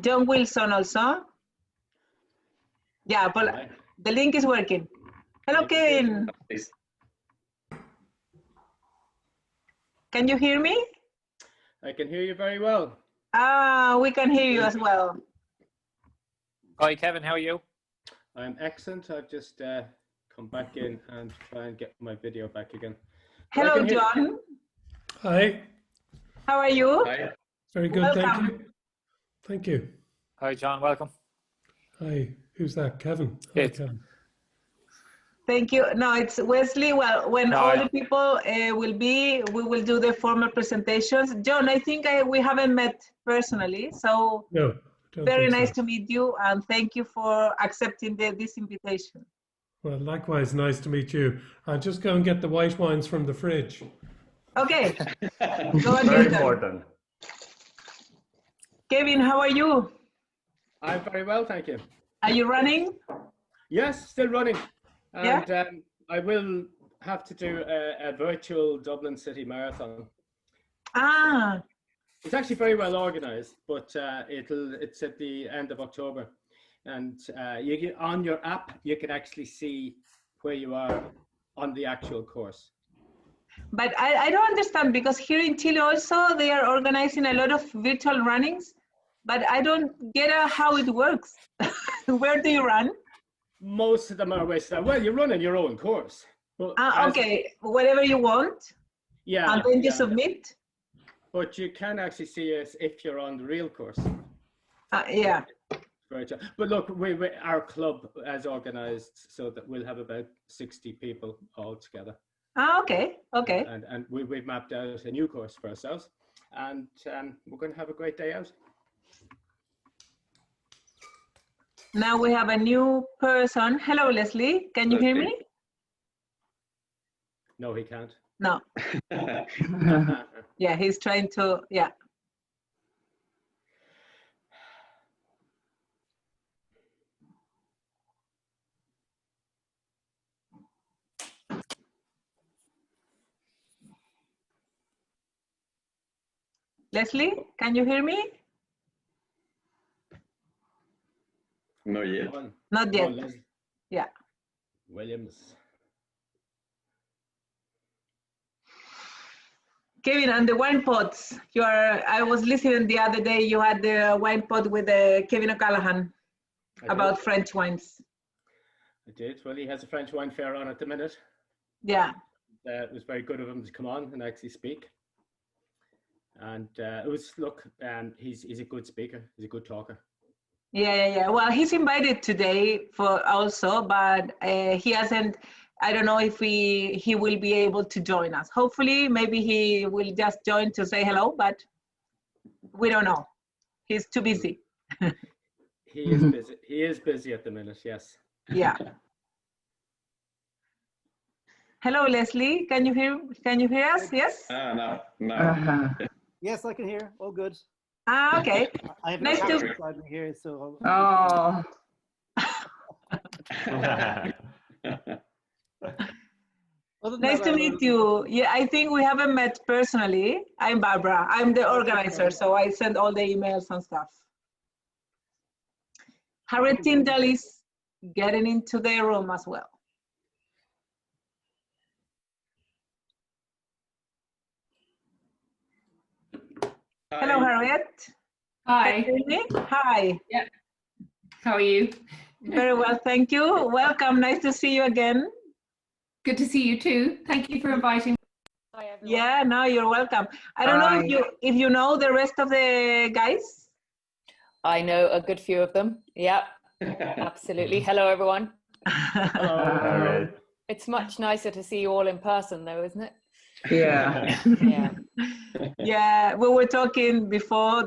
John Wilson also. Yeah, but the link is working. Hello, Kevin. Can you hear me? I can hear you very well. We can hear you as well. Hi, Kevin. How are you? I'm excellent. I've just come back in and try and get my video back again. Hello, John. Hi. How are you? Hi. Very good, Welcome. thank you. Thank you. Hi, John. Welcome. Hi. Who's that? Kevin. Hi, It's Kevin. Thank you. No, it's Wesley. Well, when all the people will be, we will do the formal presentations. John, I think we haven't met personally, so No, very nice so. to meet you, and thank you for accepting this invitation. Well, likewise, nice to meet you. I'll just go and get the white wines from the fridge. Okay. Go and Very get them. important. Kevin, how are you? I'm very well, thank you. Are you running? Yes, still running. And Yeah? I will have to do a virtual Dublin City Marathon. Ah, It's actually very well organized, but it's at the end of October. And on your app, you can actually see where you are on the actual course. but I don't understand, because here in Chile also they are organizing a lot of virtual runnings, but I don't get how it works. Where do you run? Most of them are wasted. Well, you run in your own course. Well, Okay, whatever you want, yeah. and then you submit? But you can actually see it if you're on the real course. Yeah. But look, our club has organized so that we'll have about 60 people all together. Okay, okay. And we've mapped out a new course for ourselves, and we're going to have a great day out. Now we have a new person. Hello, Leslie. Can you hear me? No, he can't. No. Yeah, he's trying to, yeah. Leslie, can you hear me? Not yet. Not yet. Yeah. Williams. Kevin, and the wine pots. I was listening the other day, you had the wine pot with Kevin O'Callaghan about French wines. I did. Well, he has a French wine fair on at the minute. Yeah. It was very good of him to come on and actually speak. And it was, look, he's a good speaker. He's a good talker. Yeah. Well, he's invited today for also, but he hasn't. I don't know if he will be able to join us. Hopefully, maybe he will just join to say hello, but we don't know. He's too busy. He is busy. He is busy at the minute. Yes. Yeah. Hello, Leslie. Can you hear us? Yes. No. Yes, I can hear. All good. Okay. I have nice no to beside me here, so. Oh. Nice to meet you. Yeah, I think we haven't met personally. I'm Barbara. I'm the organizer, so I send all the emails and stuff. Harriet Tyndall is getting into the room as well. Hi. Hello, Harriet. Hi. Can you hear me? Hi. Yeah. How are you? Very well, thank you. Welcome. Nice to see you again. Good to see you too. Thank you for inviting me. Hi, everyone. Yeah, no, you're welcome. I don't know if you know the rest of the guys. I know a good few of them. Yeah, absolutely. Hello, everyone. Hello. It's much nicer to see you all in person, though, isn't it? Yeah. Yeah. Yeah, we were talking before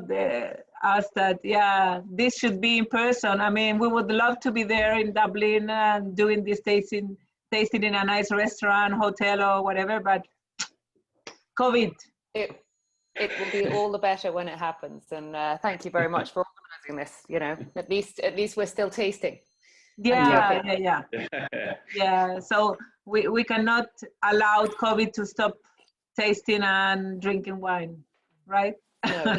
us that, yeah, this should be in person. I mean, we would love to be there in Dublin and doing this tasting in a nice restaurant, hotel, or whatever, but COVID. It will be all the better when it happens. And thank you very much for organising this. You know, at least we're still tasting. Yeah. Yeah, so we cannot allow COVID to stop tasting and drinking wine, right? No.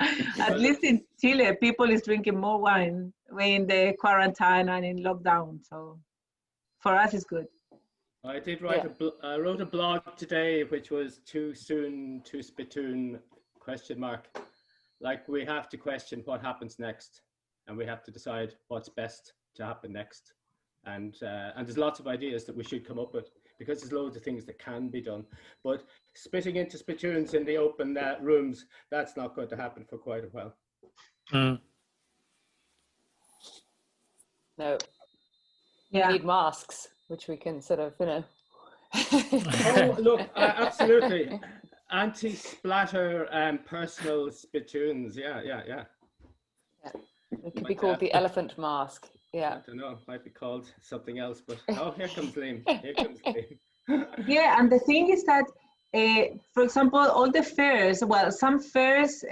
At least in Chile, people is drinking more wine in the quarantine and in lockdown. So for us, it's good. I did write I wrote a blog today, which was too soon to spittoon ? Like, we have to question what happens next, and we have to decide what's best to happen next. And there's lots of ideas that we should come up with, because there's loads of things that can be done. But spitting into spittoons in the open rooms, that's not going to happen for quite a while. No. Yeah. We need masks, which we can sort of, Oh, look, absolutely. Anti-splatter personal spittoons. Yeah. It could be called the elephant mask. Yeah. I don't know. It might be called something else, but here comes Liam. Here comes Liam. Yeah, and the thing is that, for example, all the fairs, well, some fairs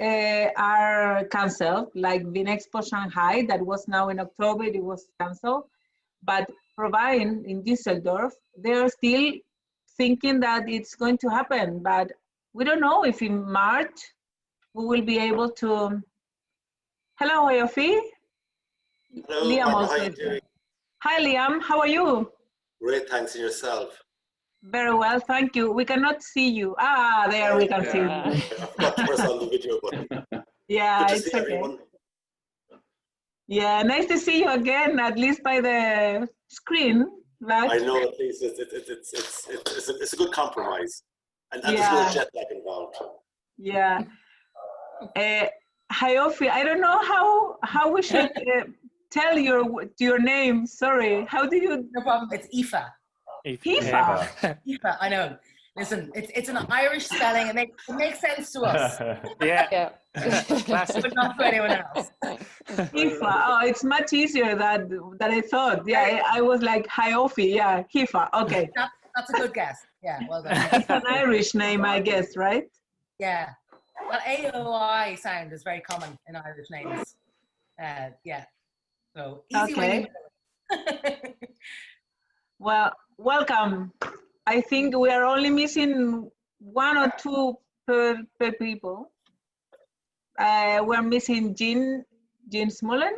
are canceled, like Vinexpo Shanghai, that was now in October, it was canceled. But Provine in Düsseldorf, they're still thinking that it's going to happen, but we don't know if in March we will be able to. Hello, Ayofi. Hello, Liam how also. are you doing? Hi, Liam. How are you? Great, thanks, and yourself? Very well, thank you. We cannot see you. Ah, there we can see you. I forgot to press on the video button. Yeah, Good to it's see okay. everyone. Yeah, nice to see you again, at least by the screen, right? I know, at least it's a good compromise, and there's Yeah. no jet lag involved. Yeah. Hayofi, I don't know how we should tell your name. Sorry. How do you? No problem. It's Aoife. Hifa. Aoife, I know. Listen, it's an Irish spelling. It makes sense to us, Yeah. but not to anyone else. Hifa. Oh, it's much easier than I thought. Yeah, I was like Hayofi. Yeah, Hifa. Okay. That's a good guess. Yeah, well done. It's an Irish name, I guess, right? Yeah. Well, AOI sound is very common in Irish names. Yeah. So easy when you know it. Well, welcome. I think we are only missing one or two per people. We're missing Jean Smullen.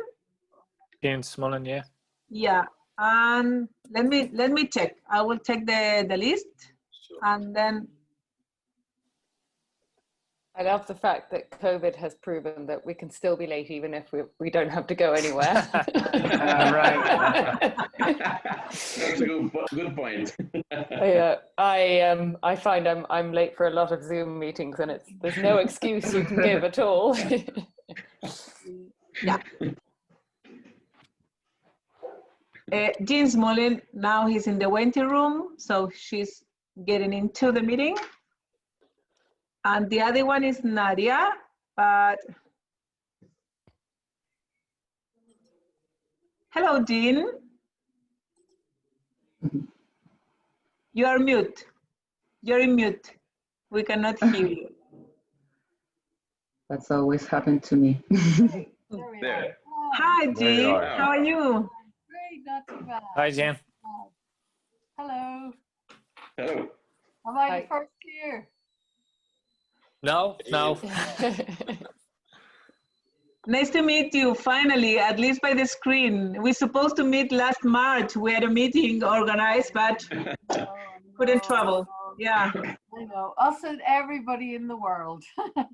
Jean Smullen, yeah. Yeah, and let me check. I will check the list, and then. I love the fact that COVID has proven that we can still be late even if we don't have to go anywhere. Right. That's a good point. Yeah, I find I'm late for a lot of Zoom meetings, and there's no excuse you can give at all. Yeah. Jean Smolin, now he's in the waiting room, so she's getting into the meeting. And the other one is Nadia, but hello, Jean. You are mute. You're in mute. We cannot hear you. That's always happened to me. There. Hi, Jean. How are you? Great, not too bad. Hi, Jan. Hello. Hello. Am I the first here? No. Nice to meet you, finally, at least by the screen. We're supposed to meet last March. We had a meeting organized, but couldn't travel. Yeah. I know. Us and everybody in the world.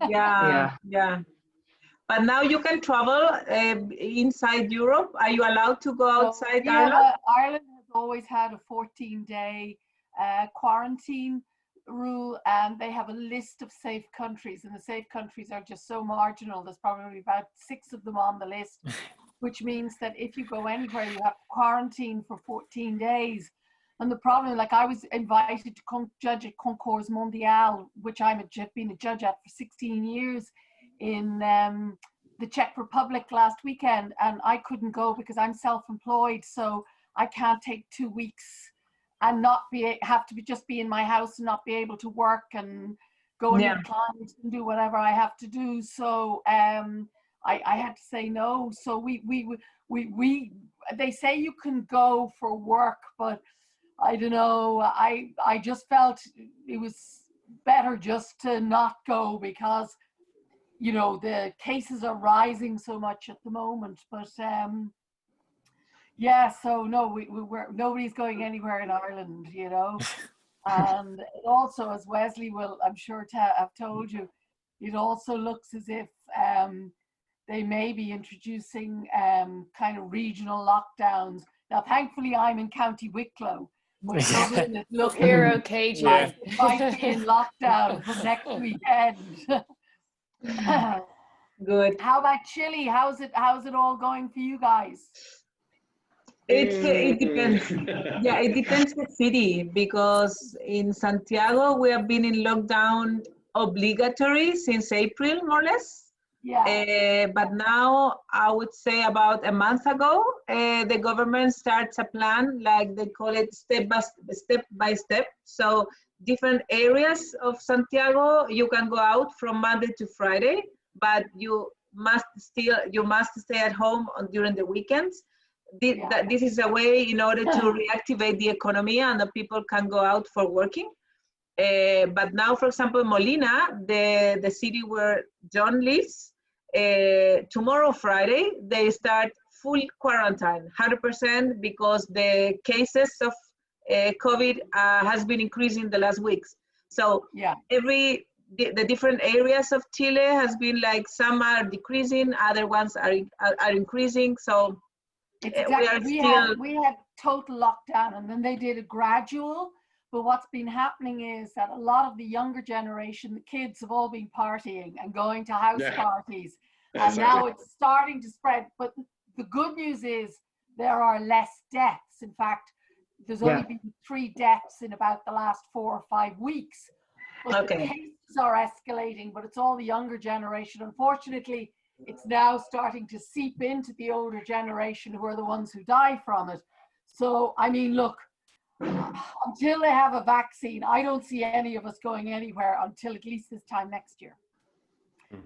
Yeah. But now you can travel inside Europe. Are you allowed to go outside Ireland? Ireland has always had a 14-day quarantine rule, and they have a list of safe countries, and the safe countries are just so marginal. There's probably about 6 of them on the list, which means that if you go anywhere, you have to quarantine for 14 days. And the problem, like I was invited to judge at Concours Mondial, which I've been a judge at for 16 years in the Czech Republic last weekend, and I couldn't go because I'm self-employed, so I can't take 2 weeks and have to just be in my house and not be able to work and go and meet clients and do whatever I have to do. So I had to say no. So they say you can go for work, but I don't know. I just felt it was better just to not go, because you know, the cases are rising so much at the moment. But yeah, so no, we're nobody's going anywhere in Ireland, you know. And it also, as Wesley will, I'm sure, have told you, it also looks as if they may be introducing kind of regional lockdowns. Now, thankfully, I'm in County Wicklow. But Dublin is looking Hero KG. like it might be in lockdown from next weekend. Good. How about Chile? How's it all going for you guys? It depends. Yeah, it depends the city, because in Santiago we have been in lockdown obligatory since April, more or less. Yeah. But now I would say about a month ago, the government starts a plan, like they call it step by step. So different areas of Santiago, you can go out from Monday to Friday, but you must stay at home during the weekends. This is a way in order to reactivate the economy and the people can go out for working. But now, for example, Molina, the city where John lives, tomorrow, Friday, they start full quarantine, 100%, because the cases of COVID has been increasing the last weeks. So the different areas of Chile has been like, some are decreasing, other ones are increasing. So we had total lockdown, and then they did a gradual. But what's been happening is that a lot of the younger generation, the kids, have all been partying and going to house parties. And now it's starting to spread. But the good news is there are less deaths. In fact, there's only been 3 deaths in about the last 4 or 5 weeks. But the cases are escalating, but it's all the younger generation. Unfortunately, it's now starting to seep into the older generation, who are the ones who die from it. So, I mean, look, until they have a vaccine, I don't see any of us going anywhere until at least this time next year.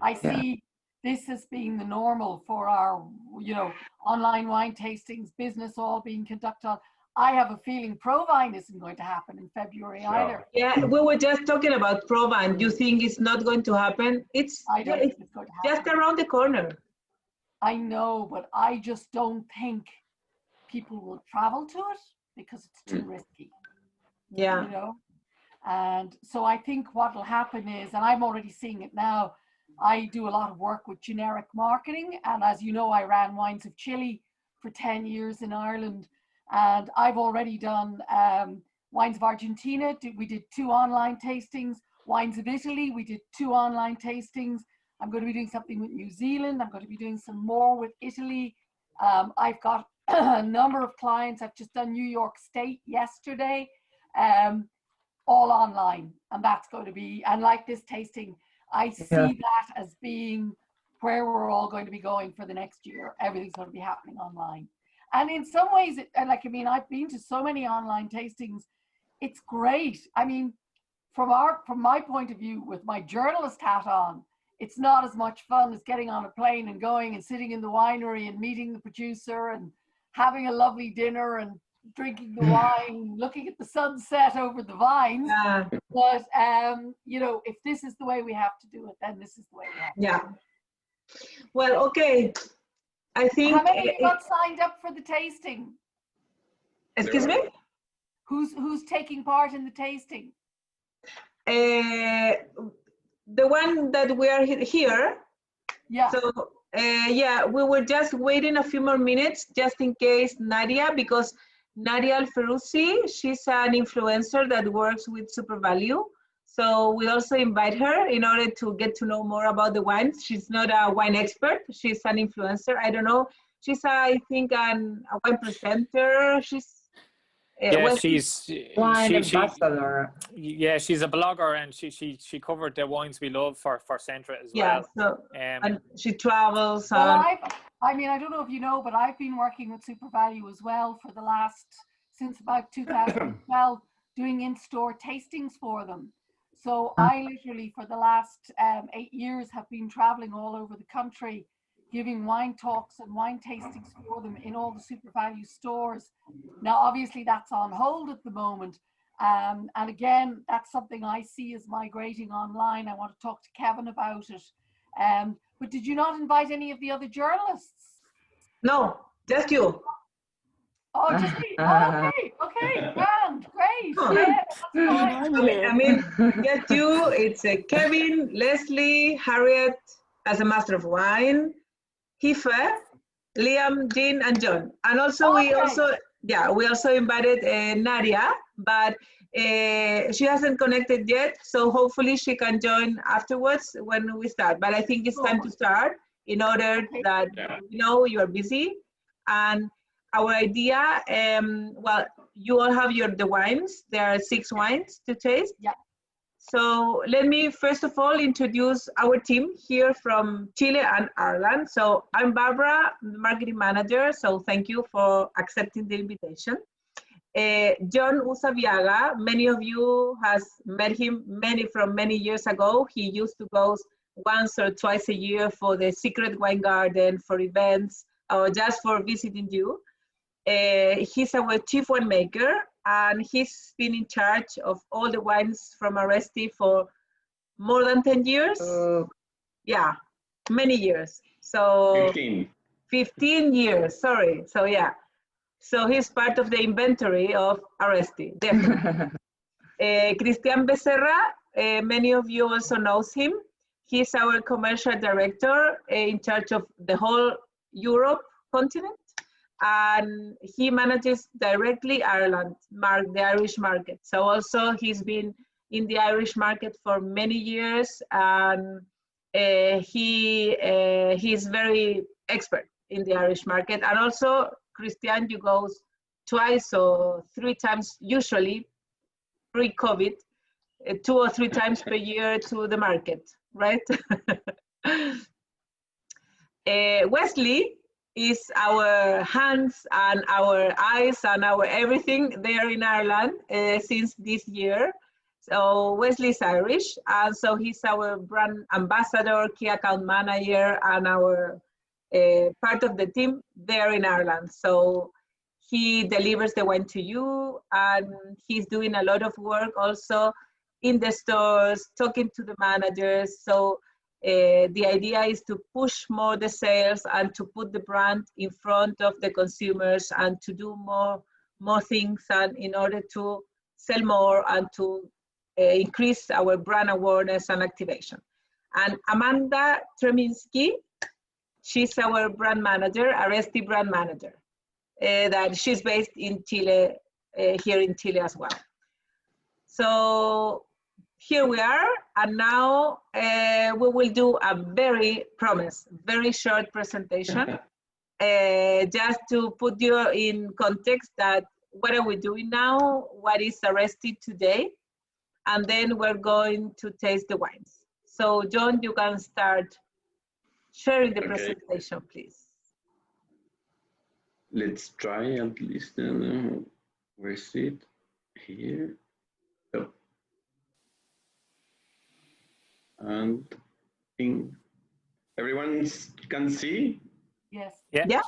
I see this as being the normal for our, you know, online wine tastings, business all being conducted. I have a feeling Provine isn't going to happen in February either. Yeah, we were just talking about Provine. You think it's not going to happen? It's I don't think it's going to happen. Just around the corner. I know, but I just don't think people will travel to it because it's too risky. Yeah. You know? And so I think what will happen is, and I'm already seeing it now, I do a lot of work with generic marketing. And as you know, I ran Wines of Chile for 10 years in Ireland. And I've already done Wines of Argentina. We did 2 online tastings. Wines of Italy, we did 2 online tastings. I'm going to be doing something with New Zealand. I'm going to be doing some more with Italy. I've got a number of clients. I've just done New York State yesterday, all online. And that's going to be, and like this tasting, I see that as being where we're all going to be going for the next year. Everything's going to be happening online. And in some ways, I've been to so many online tastings. It's great. I mean, from my point of view, with my journalist hat on, it's not as much fun as getting on a plane and going and sitting in the winery and meeting the producer and having a lovely dinner and drinking the wine, looking at the sunset over the vines. But you know, if this is the way we have to do it, then this is the way we have to do it. Well, okay. I think. How many of you got signed up for the tasting? Excuse me? Who's taking part in the tasting? The one that we are here. Yeah. So we were just waiting a few more minutes just in case Nadia, because Nadia Alferuzzi, she's an influencer that works with Super Value. So we also invite her in order to get to know more about the wines. She's not a wine expert. She's an influencer. I don't know. She's, I think, a wine presenter. She's she's wine ambassador. Yeah, she's a blogger, and she covered the wines we love for Centra as well. So, and she travels. Well, I mean, I don't know if you know, but I've been working with Super Value as well for the since about 2012, doing in-store tastings for them. So I literally, for the last 8 years, have been traveling all over the country, giving wine talks and wine tastings for them in all the Super Value stores. Now, obviously, that's on hold at the moment. And again, that's something I see as migrating online. I want to talk to Kevin about it. But did you not invite any of the other journalists? No, just you. Oh, just me. Okay, grand, great. Yeah, that's fine. I mean, just you. It's Kevin, Leslie, Harriet, as a master of wine, Hife, Liam, Jean, and John. And also we also invited Nadia, but she hasn't connected yet. So hopefully she can join afterwards when we start. But I think it's time to start in order that you are busy. And our idea, well, you all have the wines. There are 6 wines to taste. Yeah. So let me first of all introduce our team here from Chile and Ireland. So I'm Barbara, the marketing manager. So thank you for accepting the invitation. Jon Usabiaga, many of you has met him from many years ago. He used to go once or twice a year for the Secret Wine Garden, for events, or just for visiting you. He's our chief winemaker, and he's been in charge of all the wines from Aresti for more than 10 years. Yeah, many years. So 15 years, sorry. So yeah, so he's part of the inventory of Aresti, definitely. Cristian Becerra, many of you also knows him. He's our commercial director in charge of the whole Europe continent. And he manages directly Ireland, the Irish market. So also he's been in the Irish market for many years, and he's very expert in the Irish market. And also Christian, you go twice or 3 times, usually pre-COVID, 2 or 3 times per year to the market, right? Wesley is our hands and our eyes and our everything there in Ireland since this year. So Wesley is Irish, and so he's our brand ambassador, key account manager, and our part of the team there in Ireland. So he delivers the wine to you, and he's doing a lot of work also in the stores, talking to the managers. So the idea is to push more the sales and to put the brand in front of the consumers and to do more things, and in order to sell more and to increase our brand awareness and activation. And Amanda Treminsky, she's our brand manager, Aresti brand manager, that she's based in Chile, here in Chile as well. So here we are, and now we will do a very short presentation, just to put you in context that what are we doing now, what is Aresti today, and then we're going to taste the wines. So John, you can start sharing the presentation, please. Let's try at least. Where is it? Here. Oh. And everyone can see? Yes. Yeah. Yeah.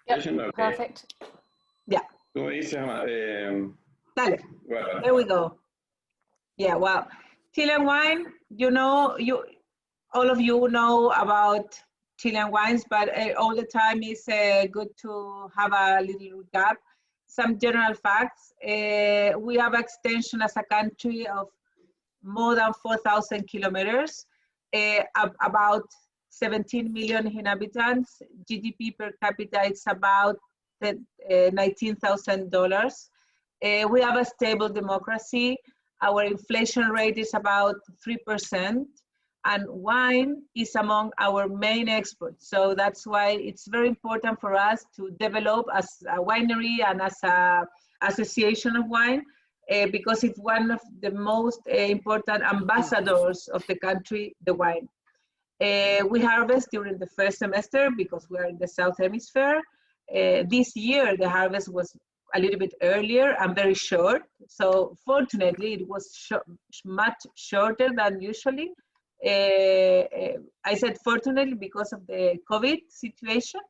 Yep. Okay. Perfect. Yeah. ¿Cómo dice? Dale. There we go. Yeah, well, Chilean wine, all of you know about Chilean wines, but all the time is good to have a little recap. Some general facts. We have extension as a country of more than 4,000 kilometers, about 17 million inhabitants. GDP per capita is about $19,000. We have a stable democracy. Our inflation rate is about 3%, and wine is among our main exports. So that's why it's very important for us to develop as a winery and as an association of wine, because it's one of the most important ambassadors of the country, the wine. We harvest during the first semester because we're in the South Hemisphere. This year, the harvest was a little bit earlier and very short. So fortunately, it was much shorter than usually. I said fortunately because of the COVID situation.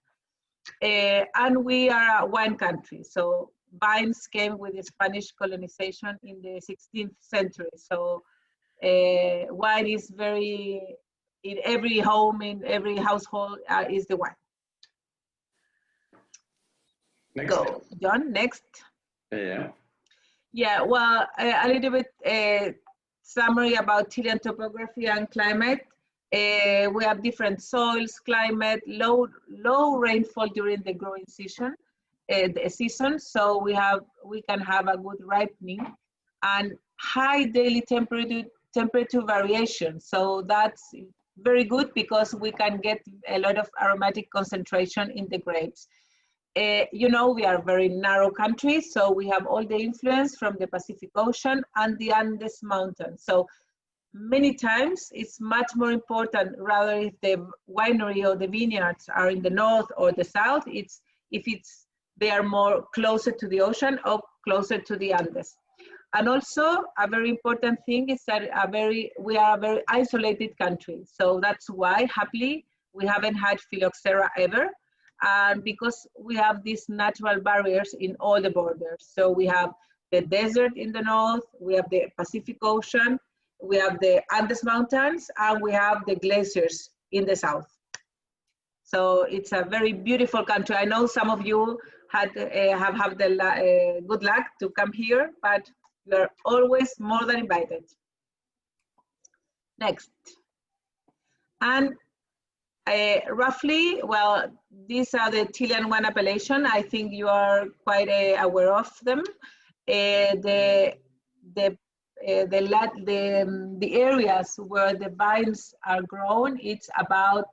And we are a wine country. So vines came with the Spanish colonization in the 16th century. So wine is very in every home, in every household is the wine. Next. Go, John, next. Yeah. Yeah, well, a little bit summary about Chilean topography and climate. We have different soils, climate, low rainfall during the growing season, so we can have a good ripening, and high daily temperature variation. So that's very good because we can get a lot of aromatic concentration in the grapes. You know, we are a very narrow country, so we have all the influence from the Pacific Ocean and the Andes Mountains. So many times it's much more important, rather if the winery or the vineyards are in the north or the south, they are more closer to the ocean or closer to the Andes. And also a very important thing is that we are a very isolated country. So that's why, happily, we haven't had phylloxera ever. And because we have these natural barriers in all the borders. So we have the desert in the north, we have the Pacific Ocean, we have the Andes Mountains, and we have the glaciers in the south. So it's a very beautiful country. I know some of you have had the good luck to come here, but you're always more than invited. Next. And roughly, well, these are the Chilean wine appellation. I think you are quite aware of them. The areas where the vines are grown, it's about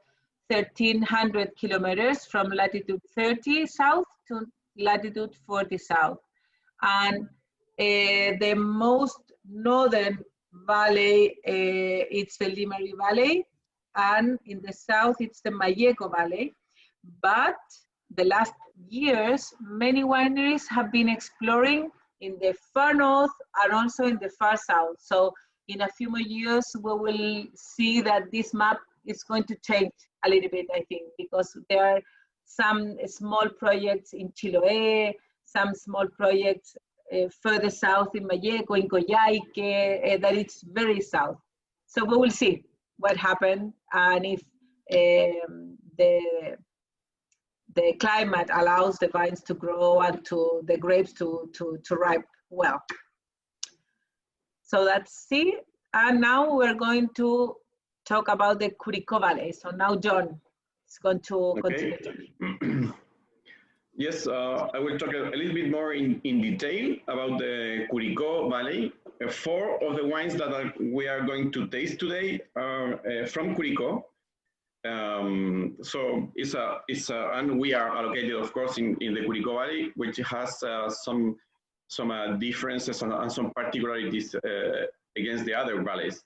1,300 kilometers from latitude 30 south to latitude 40 south. And the most northern valley, it's the Limari Valley, and in the south, it's the Malleco Valley. But the last years, many wineries have been exploring in the far north and also in the far south. So in a few more years, we will see that this map is going to change a little bit, I think, because there are some small projects in Chiloé, some small projects further south in Malleco, in Coyhaique, that it's very south. So we will see what happened and if the climate allows the vines to grow and to the grapes to ripe well. So that's it. And now we're going to talk about the Curicó Valley. So now John is going to continue. Yes, I will talk a little bit more in detail about the Curicó Valley. 4 of the wines that we are going to taste today are from Curicó. So and we are allocated, of course, in the Curicó Valley, which has some differences and some particularities against the other valleys.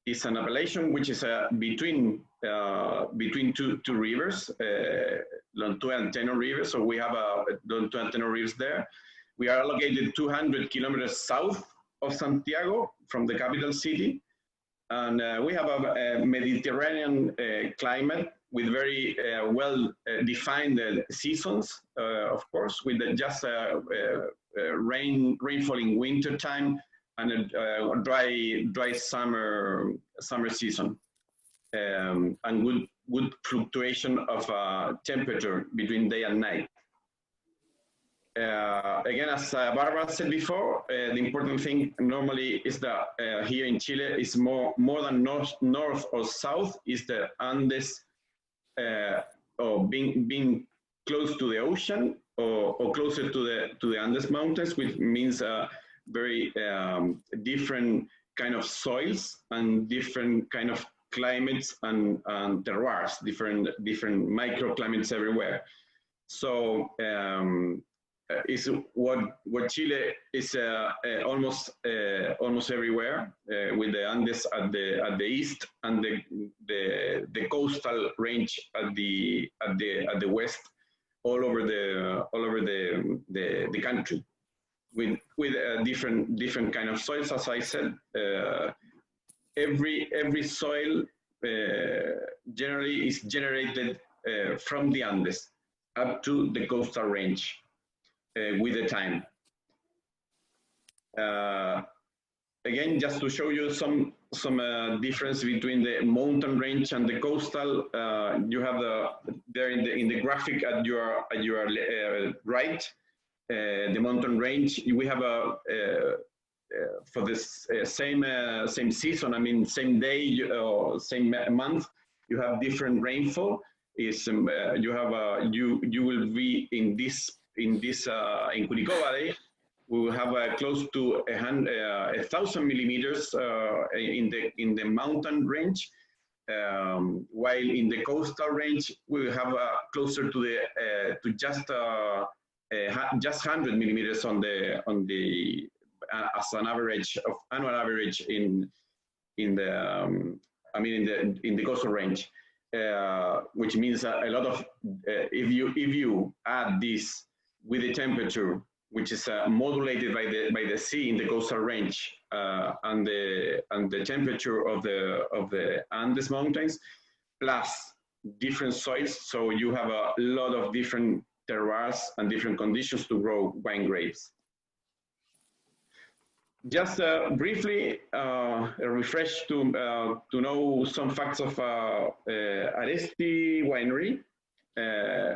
It's an appellation which is between two rivers, Lontué and Teno rivers. So we have Lontué and Teno rivers there. We are located 200 kilometers south of Santiago from the capital city. And we have a Mediterranean climate with very well-defined seasons, of course, with just rainfall in winter time and a dry summer season, and good fluctuation of temperature between day and night. Again, as Barbara said before, the important thing normally is that here in Chile is more than north or south is the Andes, or being close to the ocean or closer to the Andes Mountains, which means very different kind of soils and different kind of climates and terroirs, different microclimates everywhere. So is what Chile is almost everywhere, with the Andes at the east and the coastal range at the west, all over the country, with different kind of soils. As I said, every soil generally is generated from the Andes up to the coastal range with the time. again, just to show you some difference between the mountain range and the coastal, you have there in the graphic at your right, the mountain range. We have for this same season, I mean same day or same month, you have different rainfall. Is you have you will be in Curicó Valley. We will have close to 1,000 millimeters in the mountain range, while in the coastal range we will have closer to the to just 100 millimeters on the as an average of annual average in the I mean in the coastal range, which means a lot of if you add this with the temperature, which is modulated by the sea in the coastal range, and the temperature of the Andes mountains, plus different soils, so you have a lot of different terroirs and different conditions to grow wine grapes. Just briefly, a refresh to know some facts of Aresti winery.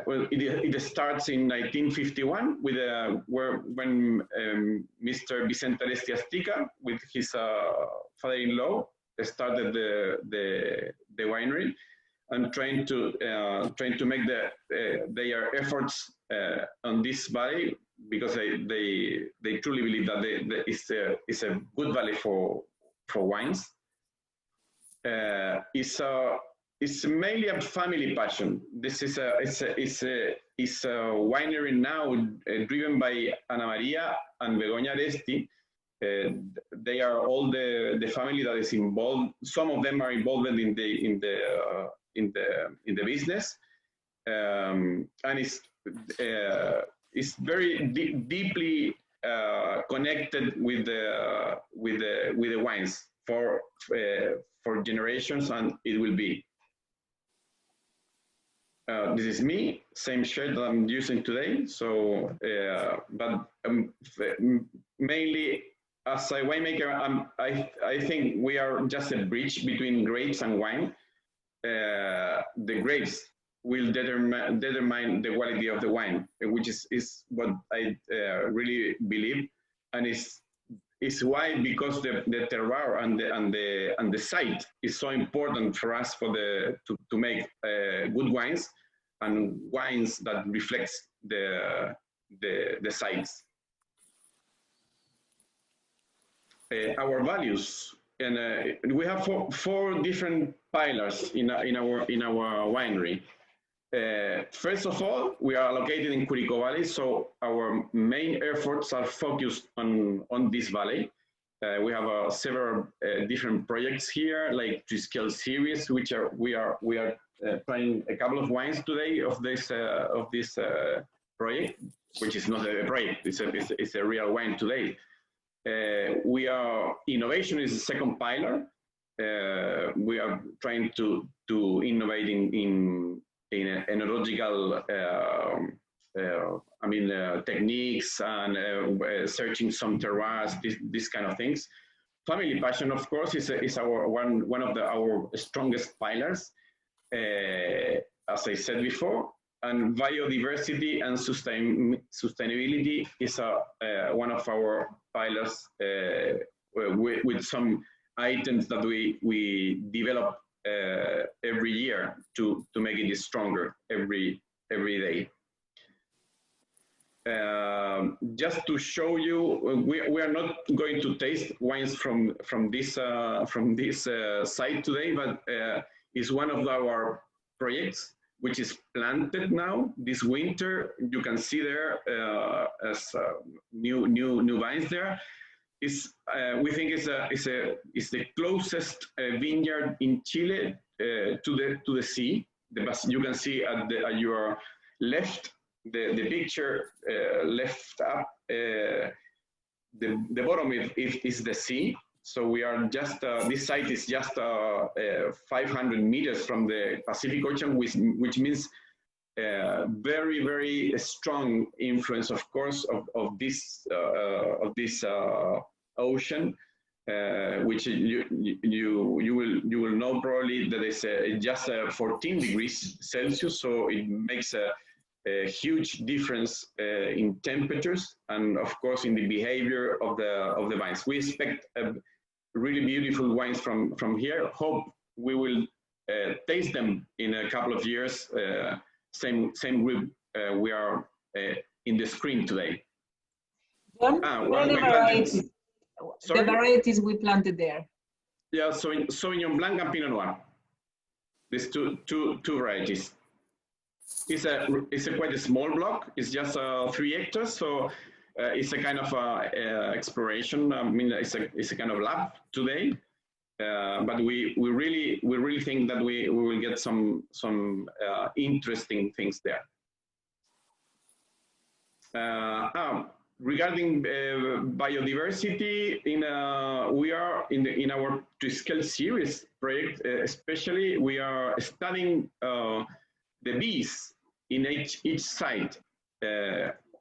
Well, it starts in 1951 with when Mr. Vicente Aresti Astica, with his father-in-law, started the winery, and trying to make their efforts on this valley, because they truly believe that it's a good valley for wines. It's mainly a family passion. This is a winery now driven by Ana Maria and Begoña Aresti. They are all the family that is involved. Some of them are involved in the business, and it's very deeply connected with the wines for generations, and it will be. This is me, same shirt that I'm using today. So, but mainly as a winemaker, I think we are just a bridge between grapes and wine. The grapes will determine the quality of the wine, which is what I really believe, and it's why, because the terroir and the site is so important for us to make good wines, and wines that reflects the sites. Our values, and we have four different pillars in our winery. First of all, we are located in Curicó Valley, so our main efforts are focused on this valley. We have several different projects here, like Triskel series, which we are trying a couple of wines today of this project, which is not a project; it's a real wine today. Innovation is the second pillar. We are trying to innovate in enological techniques, and searching some terroirs, this kind of things. Family passion, of course, is our one of our strongest pillars, as I said before. And biodiversity and sustainability is one of our pillars, with some items that we develop every year to make it stronger every day. Just to show you, we are not going to taste wines from this site today, but it's one of our projects which is planted now this winter. You can see there as new vines there. We think it's the closest vineyard in Chile to the sea. You can see at your left, the picture left up, the bottom is the sea. So we are just, this site is just 500 meters from the Pacific Ocean, which means very, very strong influence, of course, of this ocean. which you will know probably that it's just 14 degrees Celsius, so it makes a huge difference in temperatures and of course in the behavior of the vines. We expect really beautiful wines from here. Hope we will taste them in a couple of years. Same group we are in the screen today. John, the varieties we planted there. Yeah, so in Sauvignon Blanc and Pinot Noir. These two varieties. It's a quite a small block. It's just 3 hectares, so it's a kind of exploration. I mean, it's a kind of lab today. But we really think that we will get some interesting things there. Regarding biodiversity, we are in our to-scale series project, especially we are studying the bees in each site.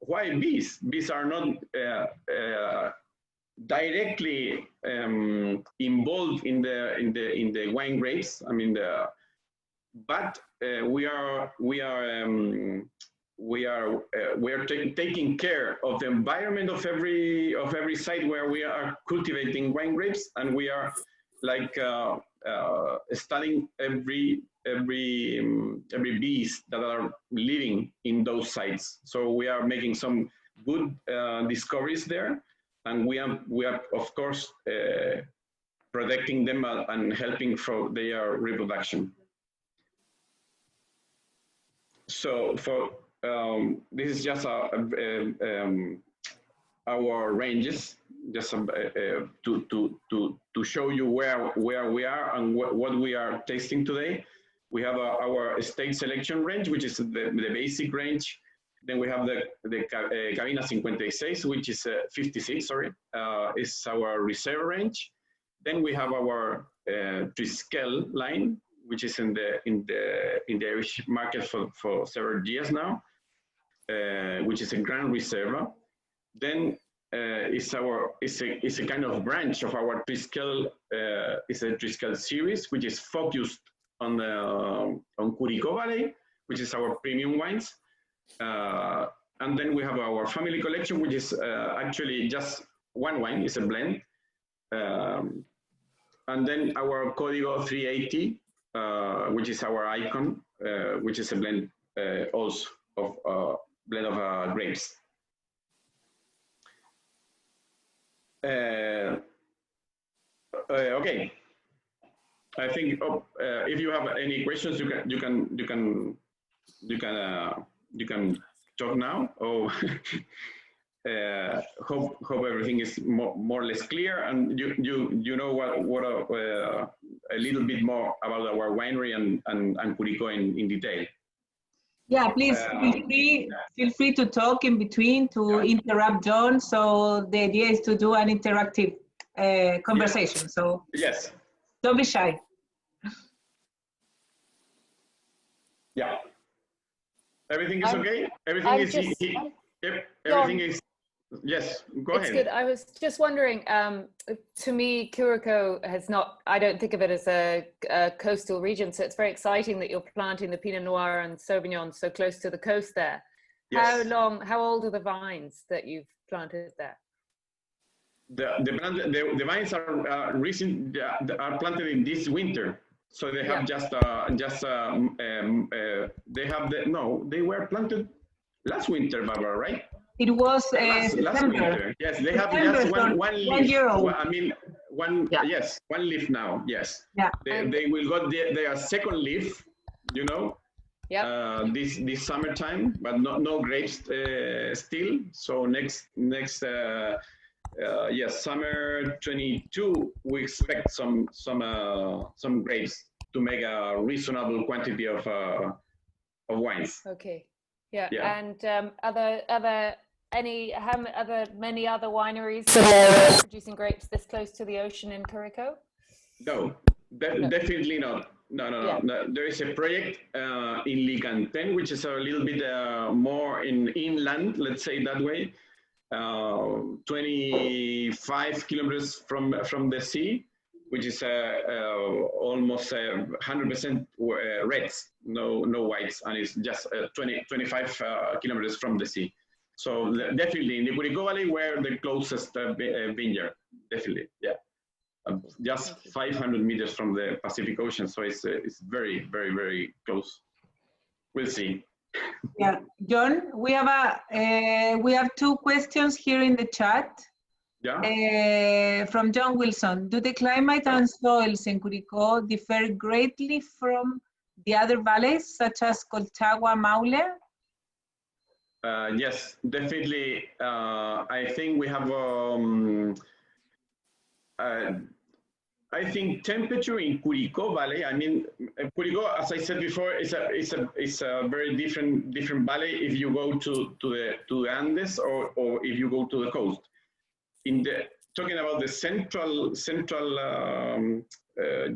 Why bees? Bees are not directly involved in the wine grapes. I mean, but we are taking care of the environment of every site where we are cultivating wine grapes, and we are like studying every bees that are living in those sites. So we are making some good discoveries there, and we are of course protecting them and helping for their reproduction. So for this is just our ranges, just to show you where we are and what we are tasting today. We have our state selection range, which is the basic range. Then we have the Cabina 56, which is 56. Sorry, is our reserve range. Then we have our to-scale line, which is in the Irish market for several years now, which is a Grand Reserva. Then it's a kind of branch of our to-scale. It's a to-scale series, which is focused on Curicó Valley, which is our premium wines. And then we have our family collection, which is actually just one wine. It's a blend. And then our Código 380. Which is our icon, which is a blend also of blend of grapes. Okay, I think if you have any questions, you can talk now. Or hope everything is more or less clear, and you know what a little bit more about our winery and Curicó in detail. Yeah, please feel free to talk in between, to interrupt John. So the idea is to do an interactive conversation. Yes. So yes, don't be shy. Yeah, everything is okay. Everything is. Yes, go ahead. It's good. I was just wondering, to me, Curicó has not, I don't think of it as a coastal region, so it's very exciting that you're planting the Pinot Noir and Sauvignon so close to the coast there. Yes. How old are the vines that you've planted there? The vines are recent, are planted in this winter. So they have they were planted last winter, Barbara, right? It was last winter. Yes, they have just one leaf. 1 year old. I mean, yes, one leaf now. Yes. Yeah. They will got their second leaf, you know. Yeah. This summertime, but no grapes still. So next summer 22, we expect some grapes to make a reasonable quantity of wines. Okay. Yeah. And are there many other wineries that are producing grapes this close to the ocean in Curicó? No, definitely not. No. There is a project in Licanten, which is a little bit more in inland, let's say that way. 25 kilometers from the sea, which is almost 100% reds, no whites, and it's just 25 kilometers from the sea. So definitely in the Curicó Valley, we're the closest vineyard, definitely, yeah. Just 500 meters from the Pacific Ocean, so it's very, very, very close. We'll see. Yeah, John, we have two questions here in the chat. Yeah. From John Wilson. Do the climate and soils in Curicó differ greatly from the other valleys, such as Colchagua, Maule? Yes, definitely. I think we have. I think temperature in Curicó Valley. I mean, Curicó, as I said before, is a very different valley if you go to the Andes or if you go to the coast. Talking about the central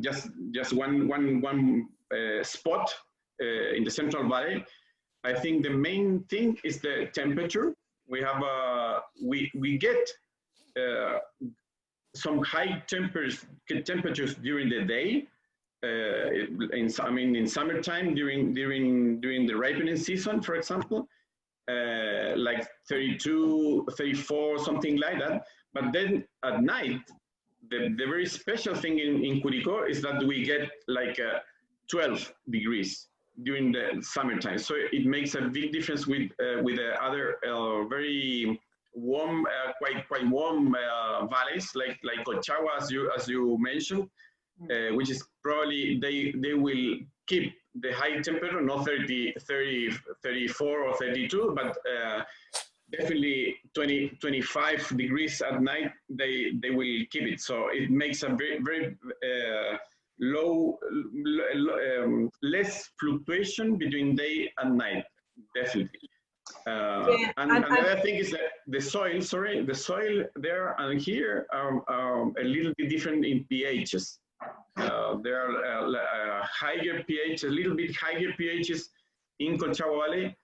just one spot in the Central Valley, I think the main thing is the temperature. We have we get some high temperatures during the day. In summertime during the ripening season, for example, like 32, 34, something like that. But then at night, the very special thing in Curicó is that we get like 12 degrees during the summertime. So it makes a big difference with the other very warm, quite warm valleys like Colchagua, as you mentioned, which is probably they will keep the high temperature, not 30, 34 or 32, but definitely 25 degrees at night, they will keep it. So it makes a very low, less fluctuation between day and night, definitely. And another thing is that the soil there and here are a little bit different in pHs. There are higher pH, a little bit higher pHs in Colchagua Valley,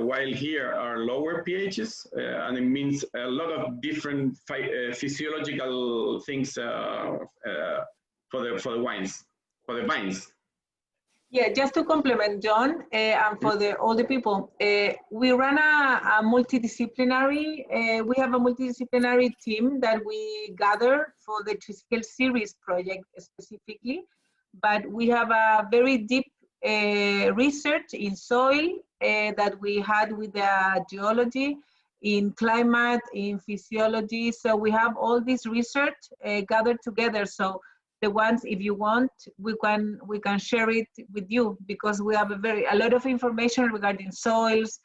while here are lower pHs, and it means a lot of different physiological things for the vines. Yeah, just to complement John, and for all the people, we run a multidisciplinary, we have a multidisciplinary team that we gather for the Triskel series project specifically, but we have a very deep research in soil that we had with the geology, in climate, in physiology. So we have all this research gathered together. So the ones, if you want, we can share it with you, because we have a lot of information regarding soils,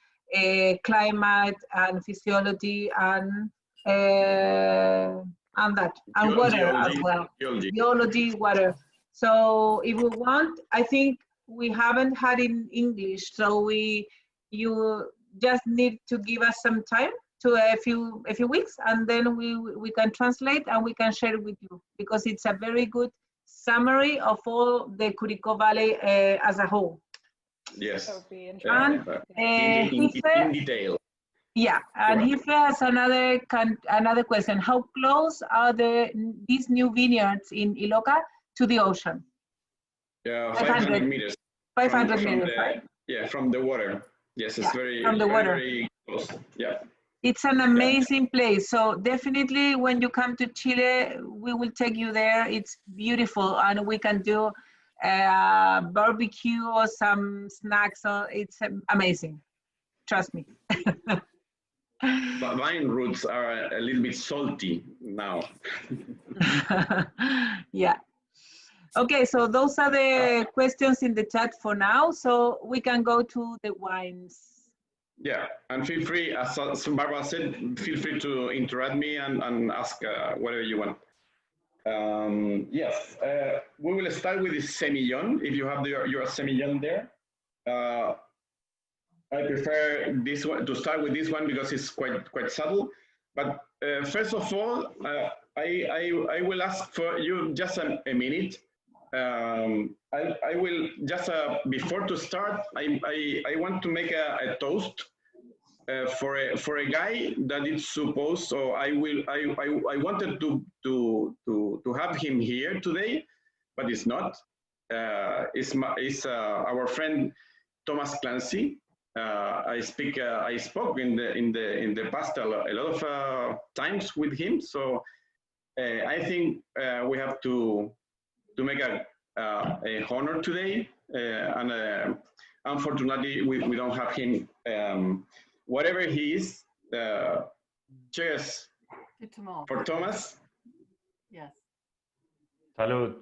climate, and physiology, and that, and water as well. Geology, water. So if we want, I think we haven't had in English, so you just need to give us some time, to a few weeks, and then we can translate and we can share it with you, because it's a very good summary of all the Curicó Valley as a whole. Yes. And in detail. Yeah, and Hife has another question. How close are these new vineyards in Iloca to the ocean? 500 meters. 500 meters, right? Yeah, from the water. Yes, it's very close. Yeah. It's an amazing place. So definitely when you come to Chile, we will take you there. It's beautiful, and we can do barbecue or some snacks. So it's amazing. Trust me. But vine roots are a little bit salty now. Yeah. Okay, so those are the questions in the chat for now. So we can go to the wines. Yeah, and feel free, as Barbara said, feel free to interrupt me and ask whatever you want. Yes, we will start with the Semillon, if you have your Semillon there. I prefer this one to start with this one because it's quite subtle. But first of all, I will ask for you just a minute. I will just before to start, I want to make a toast for a guy that is supposed, so I wanted to have him here today, but it's not. It's our friend Thomas Clancy. I spoke in the past a lot of times with him. So I think we have to make a honor today, and unfortunately we don't have him. Whatever he is, cheers for Thomas. Yes. Salud.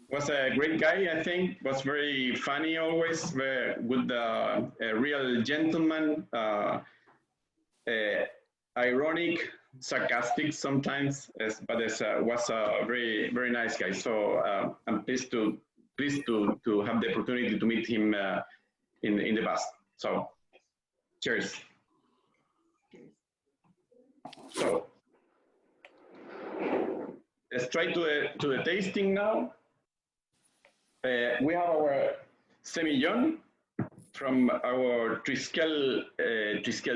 Was a great guy, I think. Was very funny always, very good, a real gentleman, ironic, sarcastic sometimes, but was a very, very nice guy. So I'm pleased to have the opportunity to meet him in the past. So, cheers. So, let's try to the tasting now. We have our Semillon from our Triskel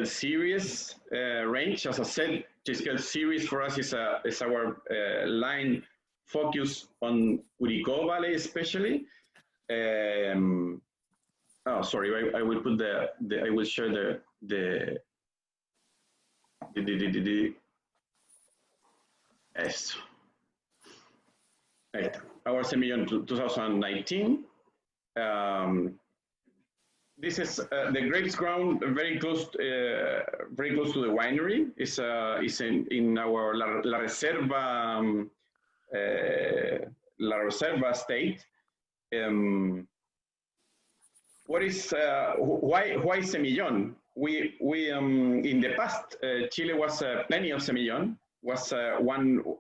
series range. As I said, Triskel series for us is our line focus on Curicó Valley especially. Oh, sorry, I will put I will share yes. Right. Our Semillon 2019. This is the grapes ground very close to the winery. It's in our La Reserva state. What is why Semillon? We in the past Chile was plenty of Semillon. Was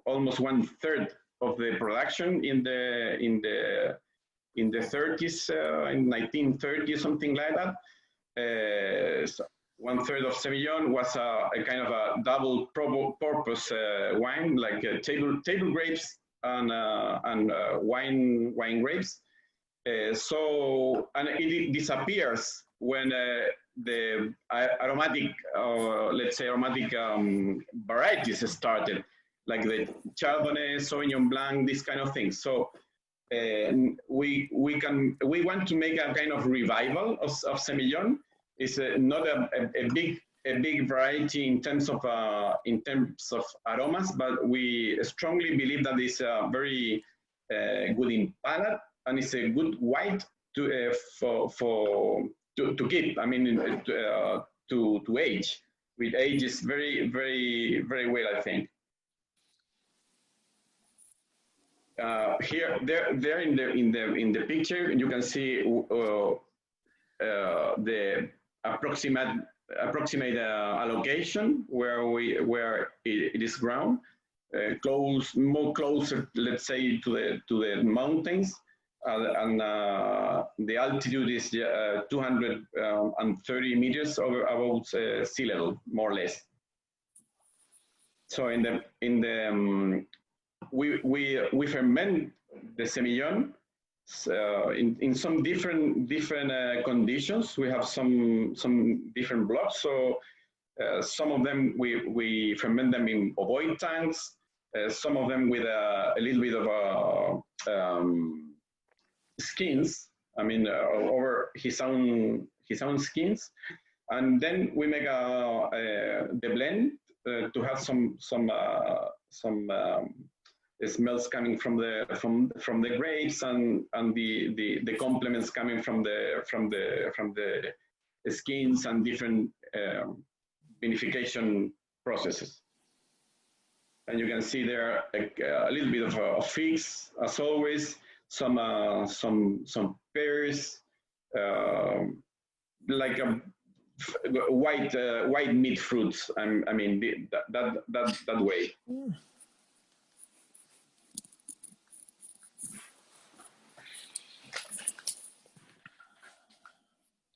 almost 1/3 of the production in the 30s, in 1930s, something like that. So 1/3 of Semillon was a kind of a double purpose wine, like table grapes and wine grapes. So, and it disappears when the aromatic, let's say aromatic varieties started, like the Chardonnay, Sauvignon Blanc, these kind of things. So we want to make a kind of revival of Semillon. It's not a big variety in terms of aromas, but we strongly believe that it's very good in palate, and it's a good white to keep. I mean, to age. With age is very, very, very well, I think. Here, there in the picture, you can see the approximate allocation where it is grown, more closer, let's say, to the mountains, and the altitude is 230 meters above sea level, more or less. So we ferment the Semillon in some different conditions. We have some different blocks. So some of them we ferment them in ovoid tanks. Some of them with a little bit of skins. I mean, over his own skins, and then we make the blend to have some smells coming from the grapes and the complements coming from the skins and different vinification processes. And you can see there a little bit of figs, as always, some pears, like a white meat fruits. I mean that way.